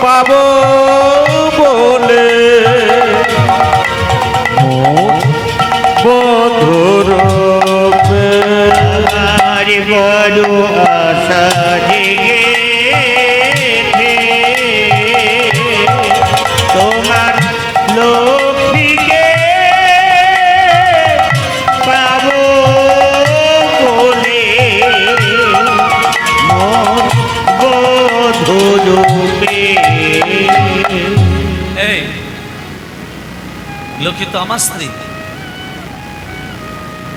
পাবো বলে বধূরূপে। আমার বড় আশা জেগেছে, তোমার লক্ষ্মীকে পাবো বলে মোর বধূরূপে। এই লক্ষ্মী তো আমার স্ত্রী,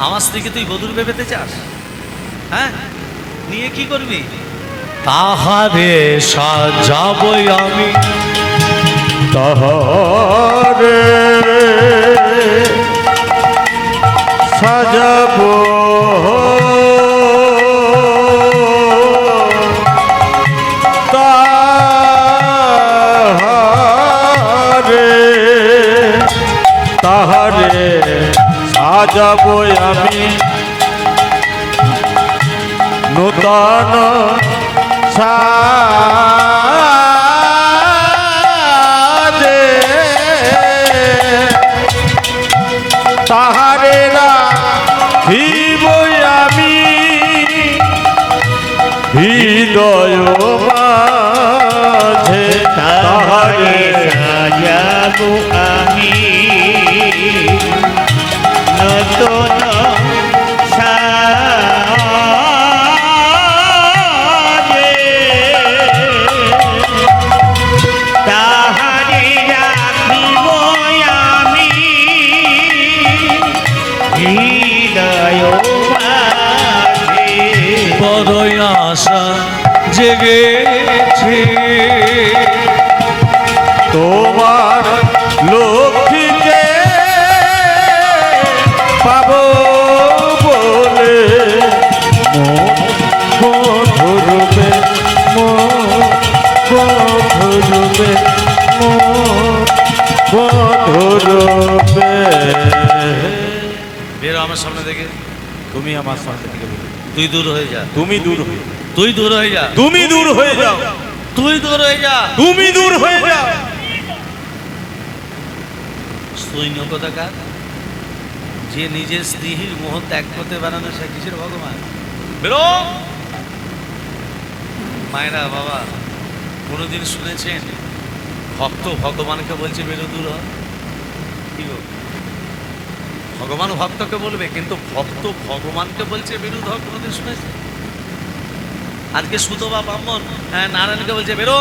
আমার স্ত্রীকে তুই বধূরূপে পেতে চাস? হ্যাঁ, নিয়ে কি করবি? তাহারে সাজাবই আমি, তাহারে সাজাবো তাহারে, তাহারে সাজাবো আমি নূতন সাজে, তাহারে রাখিব আমি হৃদয় মাঝে, তাহারে সাজাবো আমি নতুন সাজে, তাহারে রাখিব আমি হৃদয় মাঝে। বড়ই আশা জেগেছে, তোমার লক্ষ্মীকে পাবো বলে মধুরূপে, মধুরূপে, রূপে বেরো আমার সামনে থেকে। তুমি আমার সামনে থেকে বেরো। তুই দূর হয়ে যা, তুমি দূর হয়ে তুই দূর হয়ে যা, তুমি দূর হয়ে যাও, তুই দূর হয়ে যা। তুমি দূর হয়ে যাও। সৈন্য কোথাকার, যে নিজের স্ত্রীর মোহ ত্যাগ করতে বানানো সে কিসের ভগবান? বেরো। মায়েরা বাবা, কোনোদিন শুনেছেন ভক্ত ভগবানকে বলছে বেরো দূর হ? কি গো? ভগবান ভক্তকে বলবে, কিন্তু ভক্ত ভগবানকে বলছে বিরোধ হোক, কোনোদিন শুনেছে? আজকে সুত বা ব্রাহ্মণ নারায়ণকে বলছে বেরো,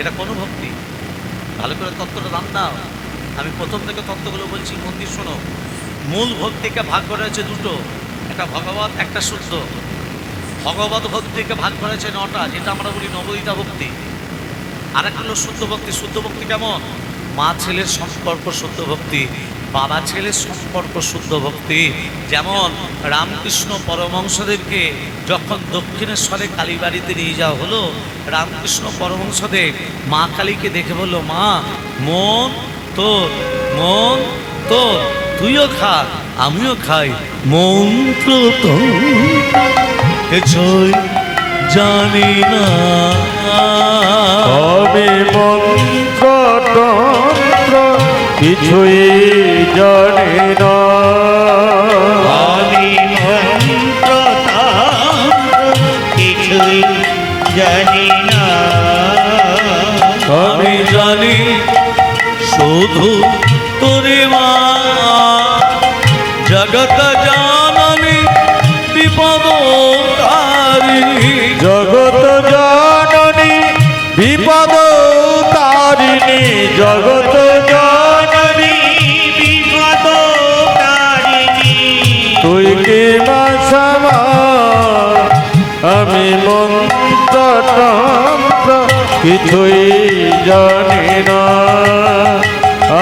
এটা কোনো ভক্তি? ভালো করে তত্ত্বটা দাম দাও। আমি প্রথম থেকে তত্ত্বগুলো বলছি, মন্দির শোনো। মূল ভক্তিকে ভাগ করা হয়েছে দুটো, একটা ভগবত, একটা শুদ্ধ। ভগবত ভক্তিকে ভাগ করা হয়েছে 9টা, যেটা আমরা বলি নবদিতা ভক্তি। আর একটা হলো শুদ্ধ ভক্তি। শুদ্ধ ভক্তি কেমন? মা ছেলের সম্পর্ক শুদ্ধ ভক্তি, বাবা ছেলের সম্পর্ক শুদ্ধ ভক্তি। যেমন রামকৃষ্ণ পরমহংসদেরকে যখন দক্ষিণেশ্বরে কালীবাড়িতে নিয়ে যাওয়া হলো, রামকৃষ্ণ পরমহংসদেব মা কালীকে দেখে বলল, মা মন তোর, মন তোর, তুইও খা আমিও খাই, মন্ত্র তো জয় জানি না। আমি মন্ত্র তন্ত্র কিছুই জানি না। আমি মন্ত্র তন্ত্র কিছুই জানি না। আমি জানি শুধু তোরে মা, জগত জাননি বিপদ তারিণী। জগত জননী বিপদ তারিণী, জগত জননী বিপদ তারিণী। তুই কি বাসবা। আমি মন্ত্র তন্ত্র কিছুই জানি না।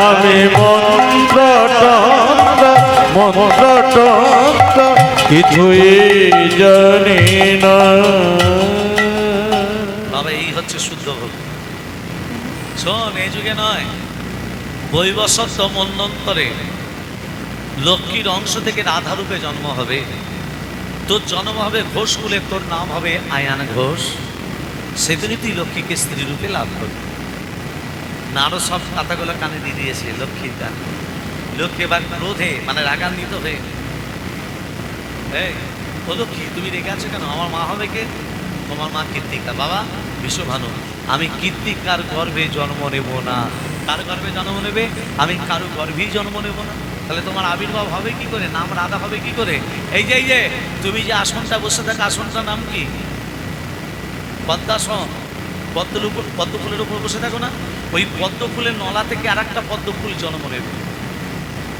আমি মন্ত্র তন্ত্র, মন্ত্র তন্ত্র কিছুই জানি না। বাবা এই হচ্ছে শুদ্ধ ভক্তি। শোন, এই যুগে নয়, বৈবস্বত মন্বন্তরে লক্ষ্মীর অংশ থেকে রাধারূপে জন্ম হবে। তোর জন্ম হবে ঘোষ কুলে, তোর নাম হবে আয়ান ঘোষ। সেদিনই তুই লক্ষ্মীকে স্ত্রী রূপে লাভ করবি। নারদ সব কথাগুলো কানে দিয়ে দিয়েছে লক্ষ্মীর গান। লক্ষ্মী এবার ক্রোধে মানে রাগান্বিত হয়ে, এই ও লক্ষ্মী তুমি রেগে আছো কেন? আমার মা হবে কে? তোমার মা কীর্তিকা। বাবা বিশ্বভানু, আমি কীর্তিকার গর্ভে জন্ম নেব না। কার গর্ভে জন্ম নেবে? আমি কারো গর্ভেই জন্ম নেব না। তাহলে তোমার আবির্ভাব হবে কি করে? নাম রাধা হবে কি করে? এই যে তুমি যে আসনটা বসে থাকা, আসনটার নাম কি? পদ্মাসন। পদ্ম ফুলের উপর বসে থাকো না? ওই পদ্ম ফুলের নলা থেকে আর একটা পদ্ম ফুল জন্ম নেবে।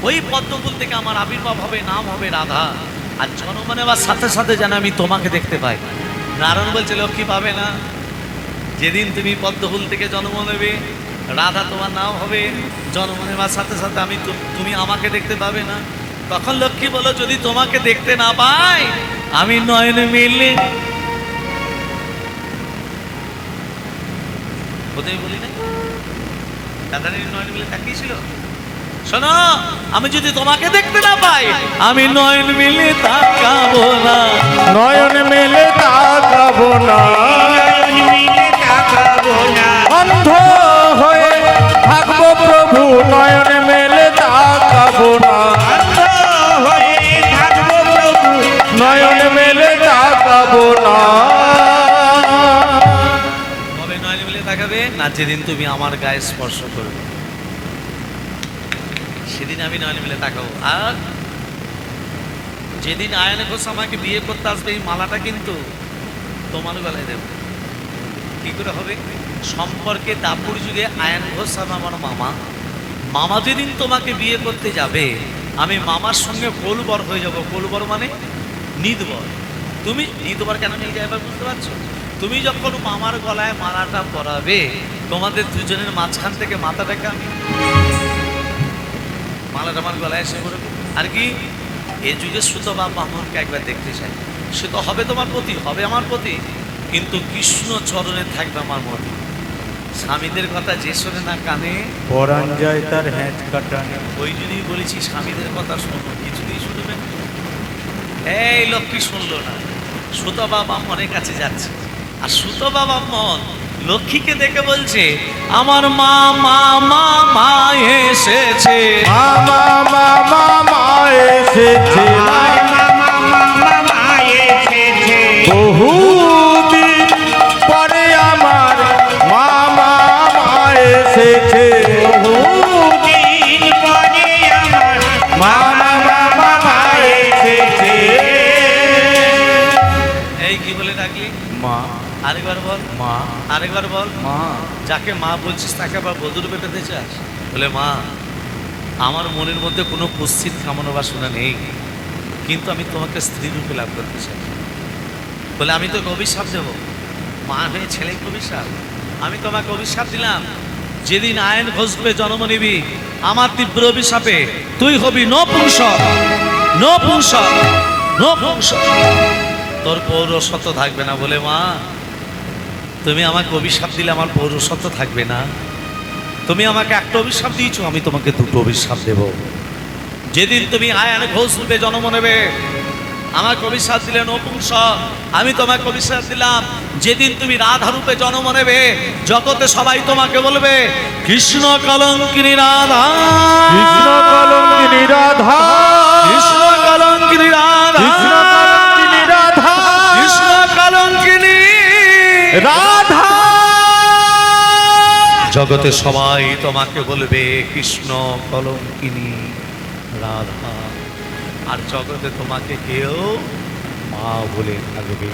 ওই পদ্ম ফুল থেকে আমার আবির্ভাব হবে, নাম হবে রাধা। আর জন্ম নেওয়ার সাথে সাথে যেন আমি তোমাকে দেখতে পাই। নারায়ণ বলছে লক্ষ্মী পাবে না। যেদিন তুমি পদ্ম ফুল থেকে জন্ম নেবে, রাধা তোমার নাম হবে, জন্ম নেওয়ার সাথে সাথে তুমি আমাকে দেখতে পাবে না। তখন লক্ষ্মী বলো, যদি তোমাকে দেখতে না পাই, আমি নয়ন মিললে কোথায় বলি না, দাদারির নয়ন মিলে তাকিয়েছিল। শোনো, আমি যদি তোমাকে দেখতে না পাই, আমি নয়ন মিলে তাকাবো না। নয়ন মেলে তাকাবো না, নয়ন মিলে তাকাবো না। অন্ধ হয়ে থাকবো প্রভু, নয়ন মেলে তাকাবো না। অন্ধ হয়ে থাকবো প্রভু, নয়ন মেলে তাকাবো না। কবে নয়ন মিলে তাকাবে? না যেদিন তুমি আমার গায়ে স্পর্শ করবে, সেদিন আমি নয়ন মিলে তাকাবো। আর যেদিন আয়ন ঘোষ আমাকে বিয়ে করতে আসবে, এই মালাটা কিন্তু তোমার গলায় দেব। কি করে হবে? সম্পর্কে দাপুর যুগে আয়ন ঘোষ আমার মামা। মামা যেদিন তোমাকে বিয়ে করতে যাবে, আমি মামার সঙ্গে কোলবর হয়ে যাব। কোলবর মানে নিদবর। তুমি নিদবর কেন নিয়ে যাবে বুঝতে পারছো? তুমি যখন মামার গলায় মালাটা পরাবে, তোমাদের দুজনের মাঝখান থেকে মাথাটাকে আমি মালাটা আমার গলায় এসে পড়বে। আর কি এ যুগে সুত বা ব্রাহ্মণকে একবার দেখতে চাই। সে তো হবে তোমার প্রতি, হবে আমার প্রতি, কিন্তু কৃষ্ণ চরণে থাকবে আমার মতি। স্বামীদের কথা যে শোনে না কানে, পরাণ যায় তার হ্যাঁচ কাটানে। ওই জন্যই বলেছি স্বামীদের কথা শোনো, কিছুতেই শুনবে না। এই লক্ষ্মী শুনলো না, সুতো বাবা মনের কাছে যাচ্ছে, আর সুতো বাবা মন লক্ষ্মীকে দেখে বলছে, আমার মা মা মা মা এসেছে, মামা মামা মা এসেছে, আমার মামা মামা এসেছে, বহুদিন পরে আমার মামা মা এসেছে, বহুদিন পরে আমার মামা মামা মা এসেছে। এই কি বলে ডাকলি? মা আরেকবার বল, মা আরেকবার বল। মা। যাকে মা বলছিস তাকে আবার বধূরূপে পেতে চাস? বলে মা, আমার মনের মধ্যে কোনো কুৎসিত কামনা বাসনা নেই, কিন্তু আমি তোমাকে স্ত্রী রূপে লাভ করতে চাই। বলে আমি তোকে অভিশাপ দেব, মা হয়ে ছেলেকে অভিশাপ। আমি তোমাকে অভিশাপ দিলাম, যেদিন আইন ঘোষবে জন্ম নিবি, আমার তীব্র অভিশাপে তুই হবি নপুংসক, নপুংসক, নপুংসক। তোর পৌরসত্ব থাকবে না। বলে মা, তুমি আমাকে অভিশাপ দিলে আমার পৌরসত্ব থাকবে না। তুমি আমাকে একটা অভিশাপ দিয়েছো, আমি তোমাকে দুটো অভিশাপ দেব। যেদিন তুমি আয়ান ঘোষ রূপে জন্ম নেবে, আমাকে অভিশাপ দিলে নপুংসক, আমি তোমাকে অভিশাপ দিলাম, যেদিন তুমি রাধা রূপে জন্ম নেবে, জগতে সবাই তোমাকে বলবে কৃষ্ণ কলঙ্কিনী রাধা, কৃষ্ণ কলঙ্কিনী রাধা, কৃষ্ণ কলঙ্কিনী রাধা, কৃষ্ণ কলঙ্কিনী রাধা, কৃষ্ণ কলঙ্কিনী রাধা। জগতে সবাই তোমাকে বলবে কৃষ্ণ কলঙ্কিনী রাধা, আর জগতে তোমাকে কেউ মা বলে থাকবে।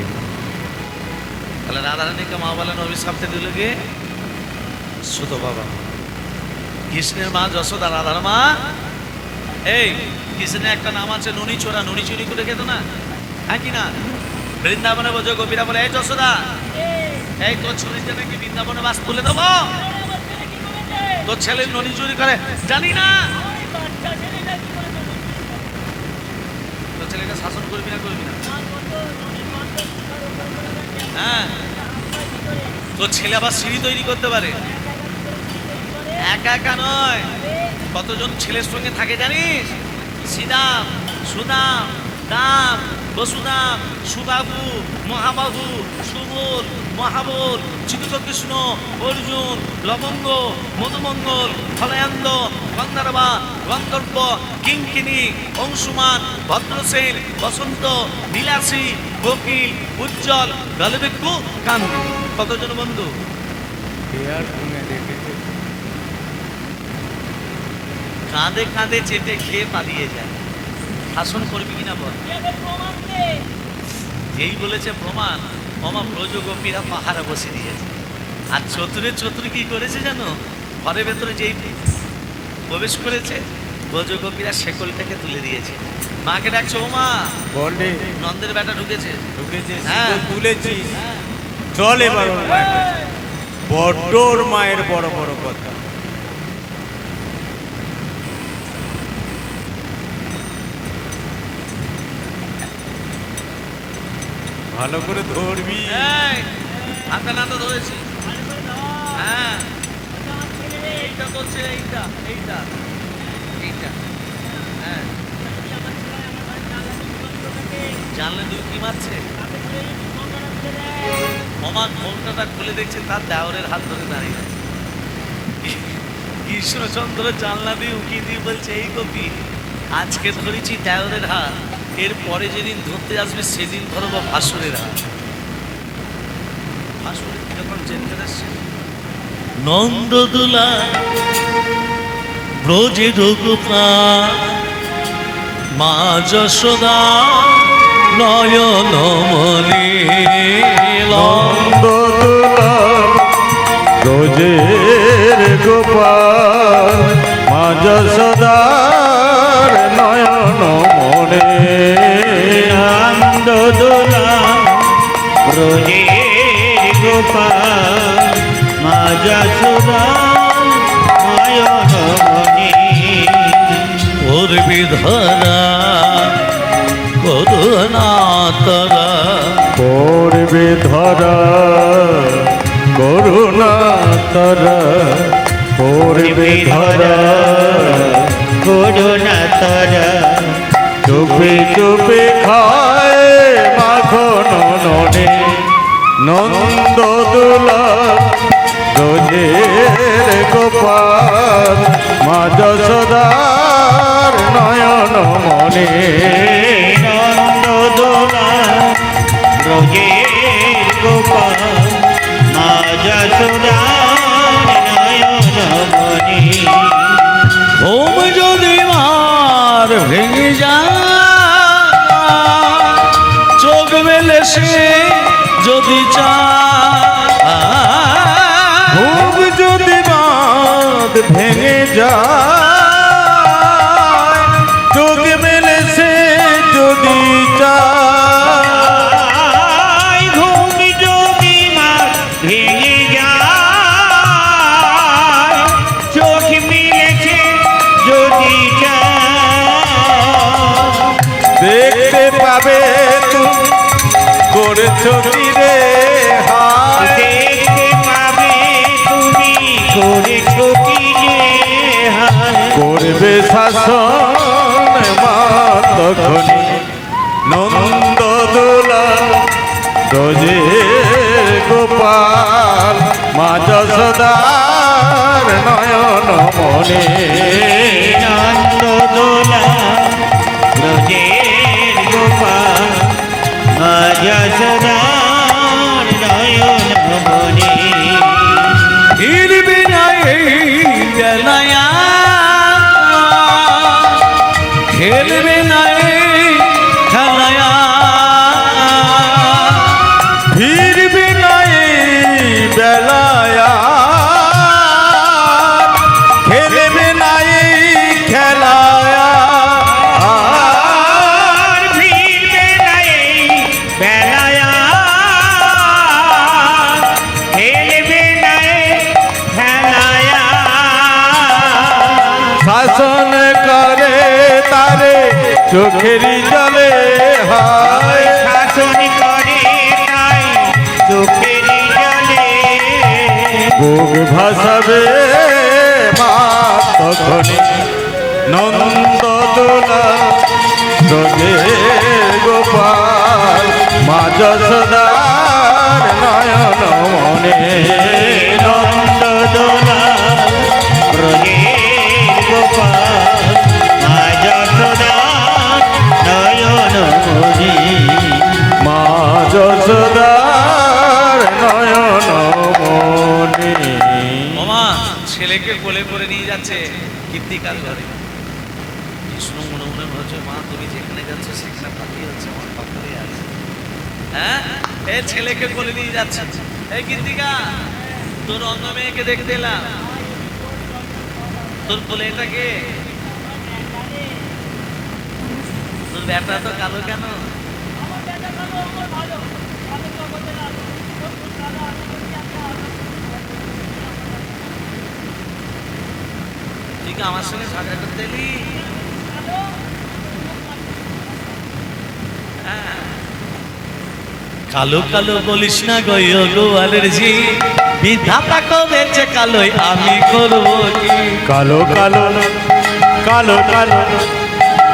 তাহলে রাধারানীকে মা বলেন অভিশাপটা দিল কে? সুত বাবা। কৃষ্ণের মা যশোদা রাধার মা। এই কৃষ্ণের একটা নাম আছে নুনি চোরা, নুনি চুরি করে খেত না, হ্যাঁ কি না? বৃন্দাবনে বোঝো, গোপীরা বলে এই যশোদা, এই তোর ছেলেকে নাকি বৃন্দাবনে বাস তুলে দেবো, তোর ছেলে ননি চুরি করে, জানি না তোর ছেলেটা শাসন করবি না, করবি না? হ্যাঁ, তোর ছেলে আবার সিঁড়ি তৈরি করতে পারে, একা একা নয়, কতজন ছেলের সঙ্গে থাকে জানিস? শ্রীদাম, সুদাম, দাম, বসুদাম, সুবাবু, মহাবাবু, সুবল, মহাবল, চিত্তকৃষ্ণ, অর্জুন, লবঙ্গ, মধুমঙ্গল, ফলয়ান্দ, গন্ধর্বা, গন্ধর্ব, কিঙ্কিনী, অংশুমান, ভদ্রসেন, বসন্ত, বিলাসী, কোকিল, উজ্জ্বল, গলবিক্ষু, কান্তি। কতজন বন্ধু? কাঁধে কাঁধে চেটে খেয়ে পালিয়ে যায়। শাসন করবি কিনা বল? যেই বলেছে প্রমাণ, মামা ব্রজ গোপীরা পাহারা বসে দিয়েছে। আর চতুরে চতুর কি করেছে জানো? ঘরের ভেতরে যেই প্রবেশ করেছে, ব্রজ গোপীরা শেকলটাকে তুলে দিয়েছে। মাকে ডাকছে, ও মা, বলে নন্দের বেটা ঢুকেছে। ঢুকেছে, হ্যাঁ। তুলেছিস, চল এবার ওর মায়ের কাছে। বড্ড ওর মায়ের বড় বড় কথা। ভালো করে ধরবি। এই, হাতে নাতে ধরেছি। হ্যাঁ, এইটা করছে, এইটা এইটা এইটা। হ্যাঁ, জানলে তুই কি মারছে? আমার ঘোমটাটা খুলে দেখছে, তার দেওরের হাত ধরে দাঁড়িয়ে আছে। কৃষ্ণচন্দ্র জানলা দিয়ে উকিয়ে দিয়ে বলছে, এই কপি, আজকে ধরেছি দেওরের হাত, এরপরে যেদিন ধরতে আসবে সেদিন ধরবো ভাসুরের হাত। ভাসুরের যখন জেনারেশন নন্দদুলা ব্রজে রঘুপা মা যশোদা নয়ন মনি নন্দদুলাল ব্রজের গোপাল মা যশোদার নয়ন মনে। নন্দদোলা ব্রজের গোপাল মা যশোদা নয়ন মনি। ওর বিধরা করুণা তরা পড়বে ধরা করুণা তারা করবে ধরা করুণা তারা চুপে চুপে খায় মাখন ননে নন্দ দুলা রোজের গোপাল মা যশোদার নয়ন মনে নন্দদোলা ব্রজের গোপাল মা যশোদার নয়ন মনি ঘুম যদি মার ভেঙে যায় চোখ মেলে সে যদি চায় ঘুম যদি বাঁধ ভেঙে যায় চোখ মেলে সে যদি চায় ঘুম যদি মা ভেঙে যায় চোখ মিলেছে যদি দেখতে পাবে তুমি করেছো কি রে হায় দেখতে পাবে তুমি করেছো কি যে হায় করবে শাসন মা তখনই নন্দ দোলা রোজে গোপাল মা যশোদার নয়ন মনে নন্দদোলা ব্রজের গোপাল মা যশোদার নয়ন মনি ফিরবে না এই বেলায়া খেলবে না এই খেলায়া ফিরবে না এই বেলায় খেলবে না এই খেলায় আর ফিরবে না এই বেলায় খেলবে না এই খেলায় শাসন করে তারে চোখেরই জলে হয় শাসন করে তাই চোখের জলে বুক ভাসাবে মা তখনই নন্দ দোলা রোজে গোপাল মা যশোদার নয়ন মনে নন্দদোলা ব্রজের গোপাল মা যশোদার নয়ন মনি মা যশোদার নয়ন মনে মামা ছেলেকে কোলে করে নিয়ে যাচ্ছে কীর্তিকার ঘরে কৃষ্ণ মনে মনে ভাবছে মা তুমি যেখানে যাচ্ছ সেখানে পাখি হচ্ছে আমার পাখি আছে হ্যাঁ এই ছেলেকে কোলে নিয়ে যাচ্ছে এই কীর্তিকা তোর অন্য মেয়েকে দেখতে এলাম তোর কোলে এটাকে তোর ব্যাটা তো কালো কেন তুই কি আমার সঙ্গে ঝগড়া করতে এলি কালো কালো বলিস না গো গোয়ালের জি বিধাতা করেছে কালোই আমি করব কি কালো কালো কালো কালো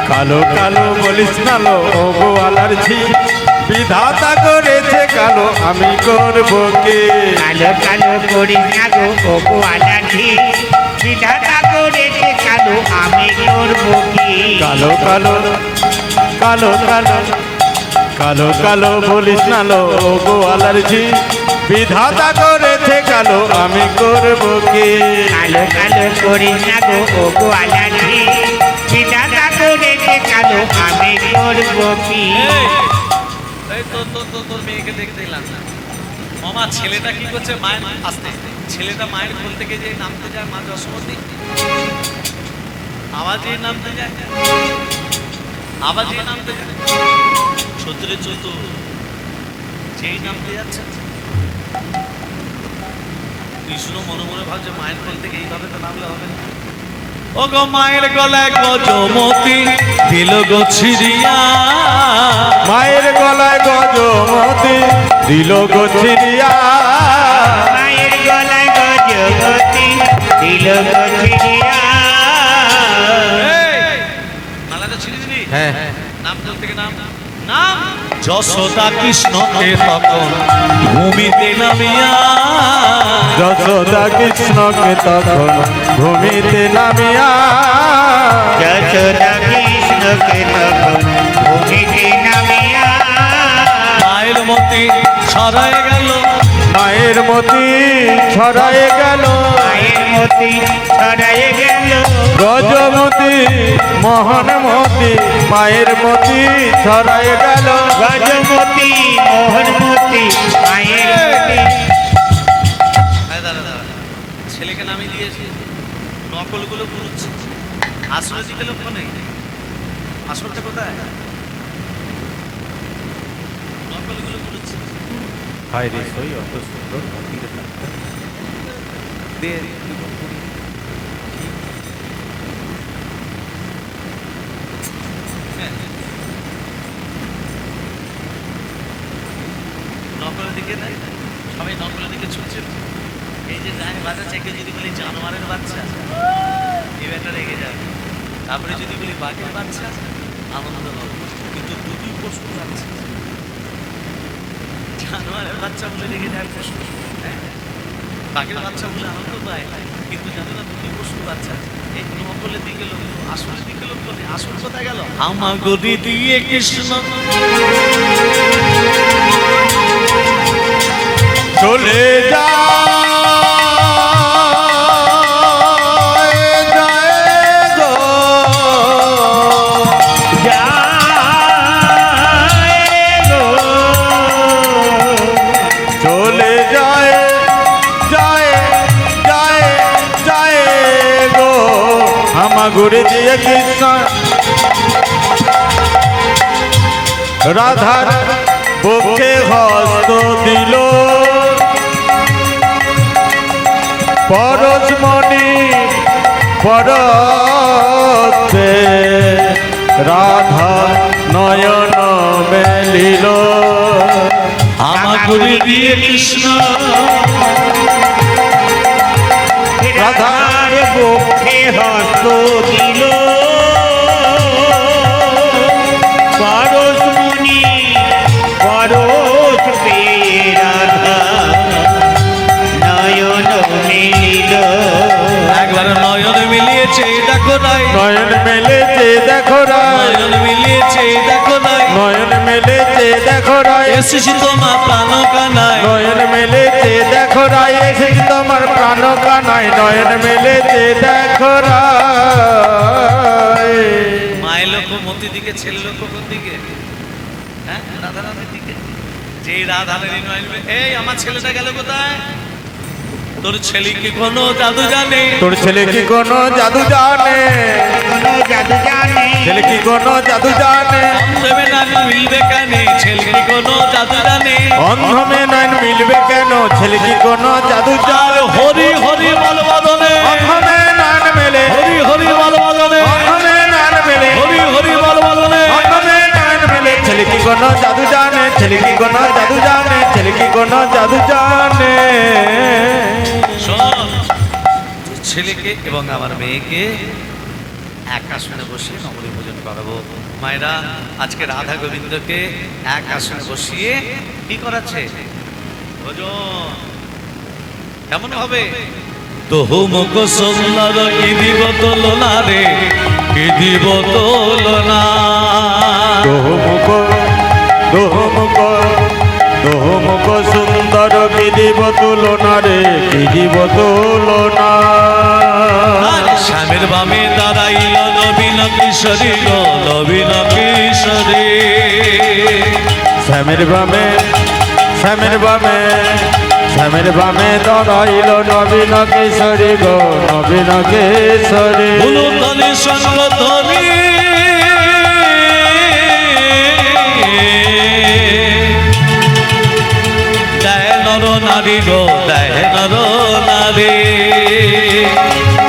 কালো কালো বলিস না লো ও গোয়ালার ঝি বিধাতা করেছে কালো আমি করব কি কালো কালো করিস না গো ও গোয়ালাঠি বিধাতা করেছে কালো আমি করব কি কালো কালো কালো কালো কালো কালো বলিস না লো ও গোয়ালার ঝি বিধাতা করেছে কালো আমি করব কি কালো কালো করিস না গো ও গোয়ালাঠি বিধাতা করেছে কালো আমি করব কি এই তোর মেয়েকে দেখতে এলাম মামা ছেলেটা কি করছে মায়ের আসতে ছেলেটা মায়ের কোল থেকে যে নামতে যায় মা যশোমতী আওয়াজে নামতে যায় আওয়াজে নামতে যায় সত্যরে চতুর যেই নামতে যাচ্ছে কৃষ্ণ মনে মনে ভাবছে মায়ের কোল থেকে এইভাবে তো নামলে হবে না ও গো মায়ের গলায় গজমতি দিল গো ছিড়িয়া মায়ের গলায় গজমতি দিল গো ছিড়িয়া মায়ের গতি দিল গো ছিড়িয়া। এই, মালাটা ছিঁড়ে দিবি? হ্যাঁ নাম তোর থেকে নাম নাম যশোদা কৃষ্ণকে তখন ভূমিতে নামিয়া যশোদা কৃষ্ণকে তখন ভূমিতে নামিয়া যশোদা কৃষ্ণকে তখন ভূমিতে নামিয়া। মায়ের মতি ছড়ায় গেল মায়ের মতি ছড়ায় গেল মায়ের মতি ছড়ায় গেল। গজমতি মোহনমতি মায়ের মতি ছড়ায় গেল গজমতি মোহনমতি মায়ের মতি। ছেলেকে নামিয়ে দিয়েছে, নকলগুলো পুরুচ্ছে, আসলে দিকে লক্ষ্য নেই। আসলটা কোথায়? নকলগুলো পুরুচ্ছে। হায় রে সই অত সুন্দর মন্দিরে থাকতে দে নকলের দিকে দেয়, সবাই নকলের দিকে ছুটছে। এই যে গায়ে বাজাচ্ছে, কেউ যদি বলি জানোয়ারের বাচ্চা, এই ব্যাটা রেগে যাবে। তারপরে যদি বলি বাঘের বাচ্চা, আনন্দ হবে। কিন্তু দুটি পশু বাচ্চা, জানোয়ারের বাচ্চা বলে রেগে যায় পশু, হ্যাঁ? বাঘের বাচ্চা বলে আনন্দ পায়, কিন্তু জানে না দুটি পশু বাচ্চা। এই নকলের দিকে লোক, আসলের দিকে লোক বলে আসল কোথায় গেল? আমার গদি দিয়ে কৃষ্ণ চলে যায় যায় গো যায় গো চলে যায় যায় যায় যায় গো হামাগুড়ি দিয়ে কৃষ্ণ রাধার বুকে হস্ত দিল পরশমণি পরতে রাধা নয়ন মেলিল আমার গদি দিয়ে কৃষ্ণ রাধার বুকে হস্ত দিল পরশমণি পরশ পেয়ে রাধা নয়ন মিলিল। একবার নয়ন মিলিয়েছে দেখো নাই, নয়ন মেলেছে দেখো রায় নয়ন মিলিয়েছে দেখো নাই, নয়ন মেলেছে দেখো রায় এসেছি তোমার প্রাণ কানায়। নয়ন মেলেছে দেখো রায় এসেছি তোমার প্রাণ কানায় নয়ন মেলেছে দেখো রায় মায়ের লোক মতি দিকে, ছেলে লোক কোন দিকে? হ্যাঁ, রাধা রাধার দিকে। যেই রাধা রানী নয়ন মিলে- এই আমার ছেলেটা গেল কোথায়? তোর ছেলে কি কোনো জাদু জানে? তোর ছেলে কি কোনো জাদু জানে কোনো জাদু জানে ছেলে কি কোনো জাদু জানে অন্ধমে না মিলবে কেন? ছেলে কি কোনো জাদু জানে? অন্ধমে নয়ন মিলবে কেন ছেলে কি কোনো জাদু আর জানে হরি হরি বল বদনে, অন্ধমে নয়ন মেলে হরি হরি বল বদনে, অন্ধমে নয়ন মেলে হরি হরি বল বদনে। অন্ধমে নয়ন মেলে ছেলে কি কোনো জাদু জানে ছেলে কি কোনো জাদু জানে ছেলে কি কোনো জাদু জানে শোন, তোর ছেলেকে এবং আমার মেয়েকে এক আসনে বসিয়ে নবমী ভোজন করাবো। মায়েরা আজকে রাধা গোবিন্দকে এক আসনে বসিয়ে কি করাচ্ছে? ভোজন কেমন হবে? তোহু মুখ সুন্দর কি দিব তোলনা রে, কি দিব তোলনা। দোহমুখ দোহমুখ দোহমুখ সুন্দর কি দিব তুলনা রে কি দিব তুলনা শ্যামের বামে দাঁড়াইল নবীন কিশোরী গো, নবীন কিশোরী। শ্যামের বামে শ্যামের বামে শ্যামের বামে দাঁড়াইল নবীন কিশোরী গো নবীন কিশোরী উলুধ্বনি শঙ্খধ্বনি দেয় নর নারী গো, দেয় নর নারী।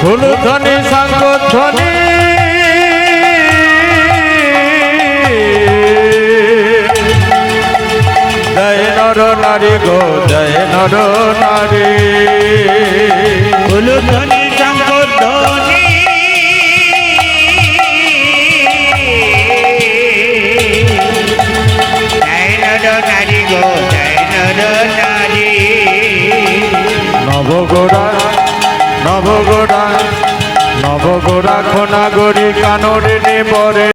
ফুলধ্বনি শঙ্খধ্বনি জয় নর নারী গো জয় নর নারী উলুধ্বনি শঙ্করধ্বনি জয় নর নারী গো জয় নর নারী নবগোড়া নবগোড়া নবগোড়া খোনা গড়ি কানরে নে পরে